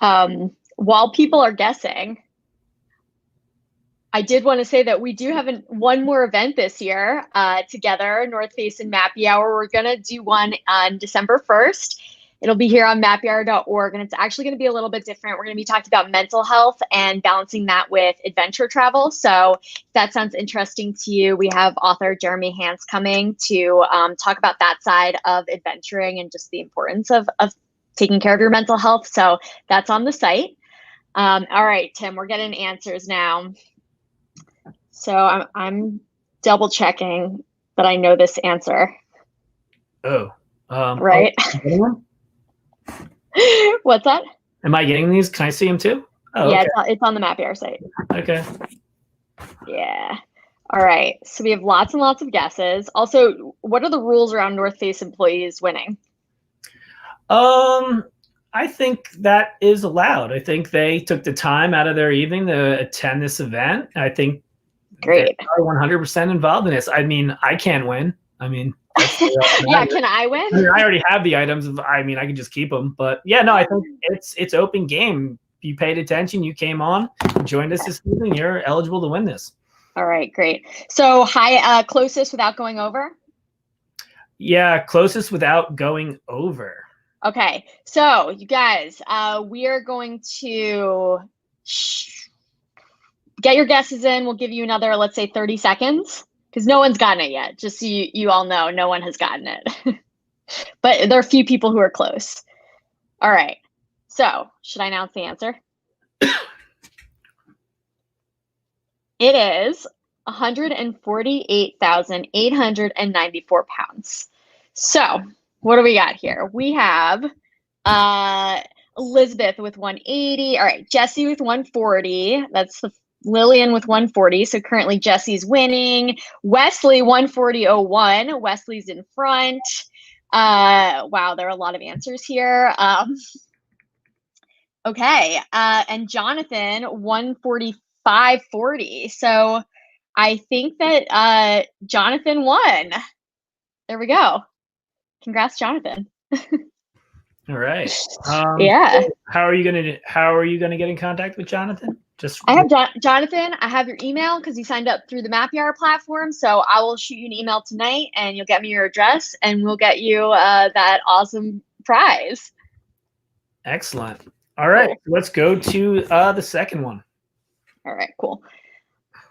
S1: While people are guessing, I did want to say that we do have one more event this year together, North Face and Mappy Hour. We're going to do one on December 1st. It'll be here on mappyhour.org, and it's actually going to be a little bit different. We're going to be talking about mental health and balancing that with adventure travel. So if that sounds interesting to you, we have author Jeremy Hans coming to talk about that side of adventuring and just the importance of taking care of your mental health. So that's on the site. All right, Tim, we're getting answers now. So I'm double checking that I know this answer.
S2: Oh.
S1: Right.
S2: Oh,
S1: What's that?
S2: am I getting these? Can I see them too? Oh,
S1: Yeah,
S2: okay.
S1: it's on the Mappy Hour site.
S2: Okay.
S1: Yeah. All right. So we have lots and lots of guesses. Also, what are the rules around North Face employees winning?
S2: I think that is allowed. I think they took the time out of their evening to attend this event. I think
S1: Great.
S2: they are 100% involved in this. I mean, I can't win. I mean,
S1: yeah, can I win?
S2: I mean, I already have the items. I mean, I can just keep them. But yeah, no, I think it's open game. You paid attention. You came on, joined us this evening. You're eligible to win this.
S1: All right, great. So closest without going over?
S2: Yeah, closest without going over.
S1: Okay, so you guys, we are going to get your guesses in. We'll give you another, let's say 30 seconds. Because no one's gotten it yet. Just so you all know, no one has gotten it. But there are a few people who are close. All right. So should I announce the answer? It is 148,894 pounds. So what do we got here? We have Elizabeth with 180. All right. Jesse with 140. That's Lillian with 140. So currently Jesse's winning. Wesley 140.01. Wesley's in front. Wow, there are a lot of answers here. Okay. And Jonathan, 145.40. So I think that Jonathan won. There we go. Congrats, Jonathan.
S2: All right.
S1: Yeah.
S2: So how are you gonna get in contact with Jonathan?
S1: I have Jonathan. I have your email because you signed up through the Mappy Hour platform. So I will shoot you an email tonight, and you'll get me your address, and we'll get you that awesome prize.
S2: Excellent. All right,
S1: Cool.
S2: let's go to the second one.
S1: All right, cool.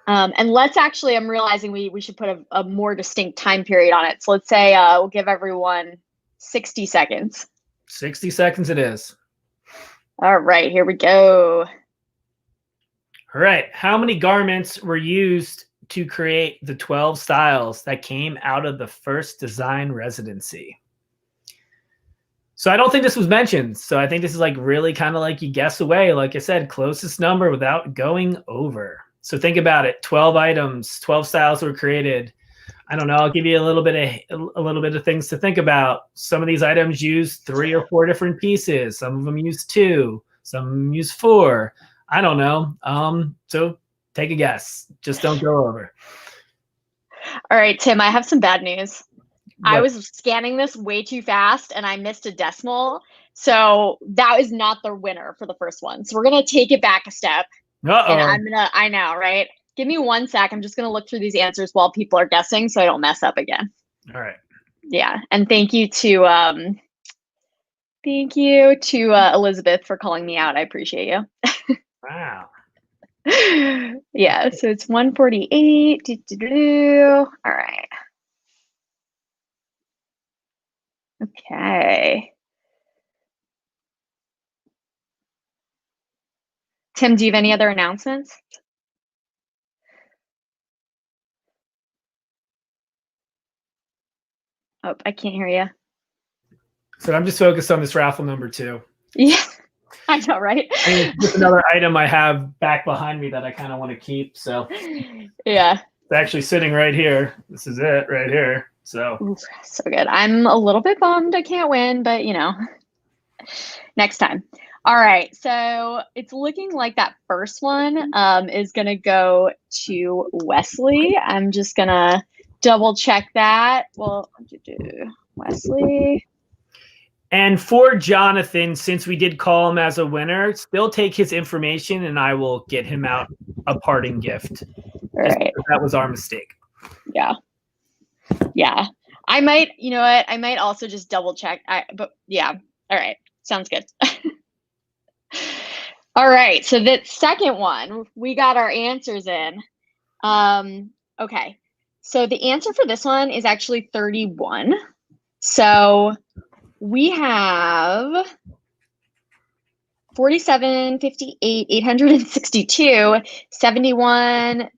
S1: And let's actually, I'm realizing we should put a more distinct time period on it. So let's say we'll give everyone 60 seconds.
S2: 60 seconds it is.
S1: All right, here we go.
S2: All right, how many garments were used to create the 12 styles that came out of the first design residency? So I don't think this was mentioned. So I think this is like really kind of like you guess away. Like I said, closest number without going over. So think about it. 12 items, 12 styles were created. I don't know. I'll give you a little bit of things to think about. Some of these items use 3 or 4 different pieces. Some of them use 2. Some of them use 4. I don't know. So take a guess. Just don't go over.
S1: All right, Tim, I have some bad news.
S2: What?
S1: I was scanning this way too fast and I missed a decimal. So that is not the winner for the first one. So we're going to take it back a step.
S2: Uh-oh.
S1: And I know, right? Give me 1 sec. I'm just going to look through these answers while people are guessing so I don't mess up again.
S2: All right.
S1: Yeah. And thank you to Elizabeth for calling me out. I appreciate you.
S2: Wow.
S1: Yeah. So it's 148. All right. Okay. Tim, do you have any other announcements? Oh, I can't hear you.
S2: So I'm just focused on this raffle number 2.
S1: Yeah, I know, right?
S2: And it's just another item I have back behind me that I kind of want to keep. So
S1: yeah,
S2: it's actually sitting right here. This is it right here. So
S1: ooh, so good. I'm a little bit bummed I can't win, but you know, next time. All right, so it's looking like that first one is gonna go to Wesley. I'm just gonna double check that. Well, Wesley.
S2: And for Jonathan, since we did call him as a winner, still take his information and I will get him out a parting gift.
S1: All right.
S2: That was our mistake.
S1: Yeah. Yeah. I might, you know what? I might also just double check. But yeah. All right. Sounds good. All right. So the second one, we got our answers in. Okay. So the answer for this one is actually 31. So we have 47, 58, 862, 71,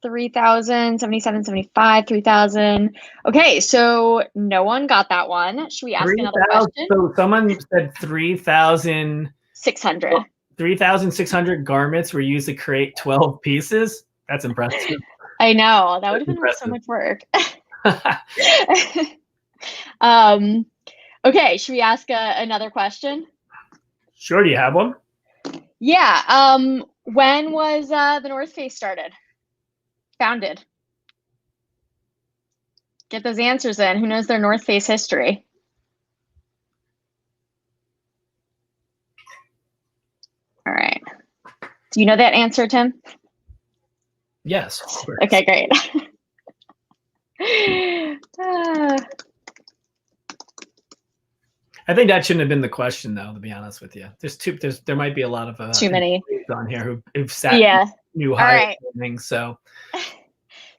S1: 3,000, 77, 75, 3,000. Okay, so no one got that one. Should we ask another question?
S2: So someone said 3,600. 3,600 garments were used to create 12 pieces. That's impressive.
S1: I know. That would have been so much work. Okay, should we ask another question?
S2: Sure, do you have one?
S1: Yeah. When was the North Face founded? Get those answers in. Who knows their North Face history? All right. Do you know that answer, Tim?
S2: Yes, of course.
S1: Okay, great.
S2: I think that shouldn't have been the question, though. To be honest with you, there might be a lot of
S1: too many
S2: on here who've sat new high things. So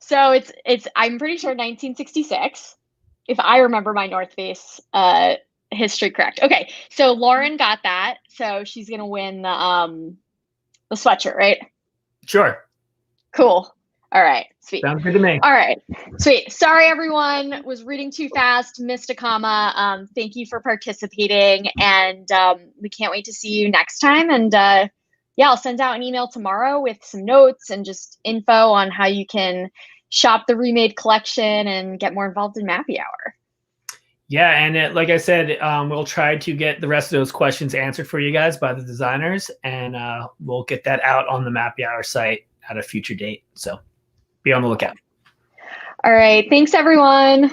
S1: it's I'm pretty sure 1966, if I remember my North Face history correct. Okay, so Lauren got that, so she's gonna win the sweatshirt, right?
S2: Sure.
S1: Cool. All right, sweet.
S2: Sounds good to me.
S1: All right, sweet. Sorry, everyone. Was reading too fast, missed a comma. Thank you for participating, and we can't wait to see you next time. And yeah, I'll send out an email tomorrow with some notes and just info on how you can shop the Remade collection and get more involved in Mappy Hour.
S2: Yeah, and like I said, we'll try to get the rest of those questions answered for you guys by the designers, and we'll get that out on the Mappy Hour site at a future date. So be on the lookout.
S1: All right. Thanks, everyone.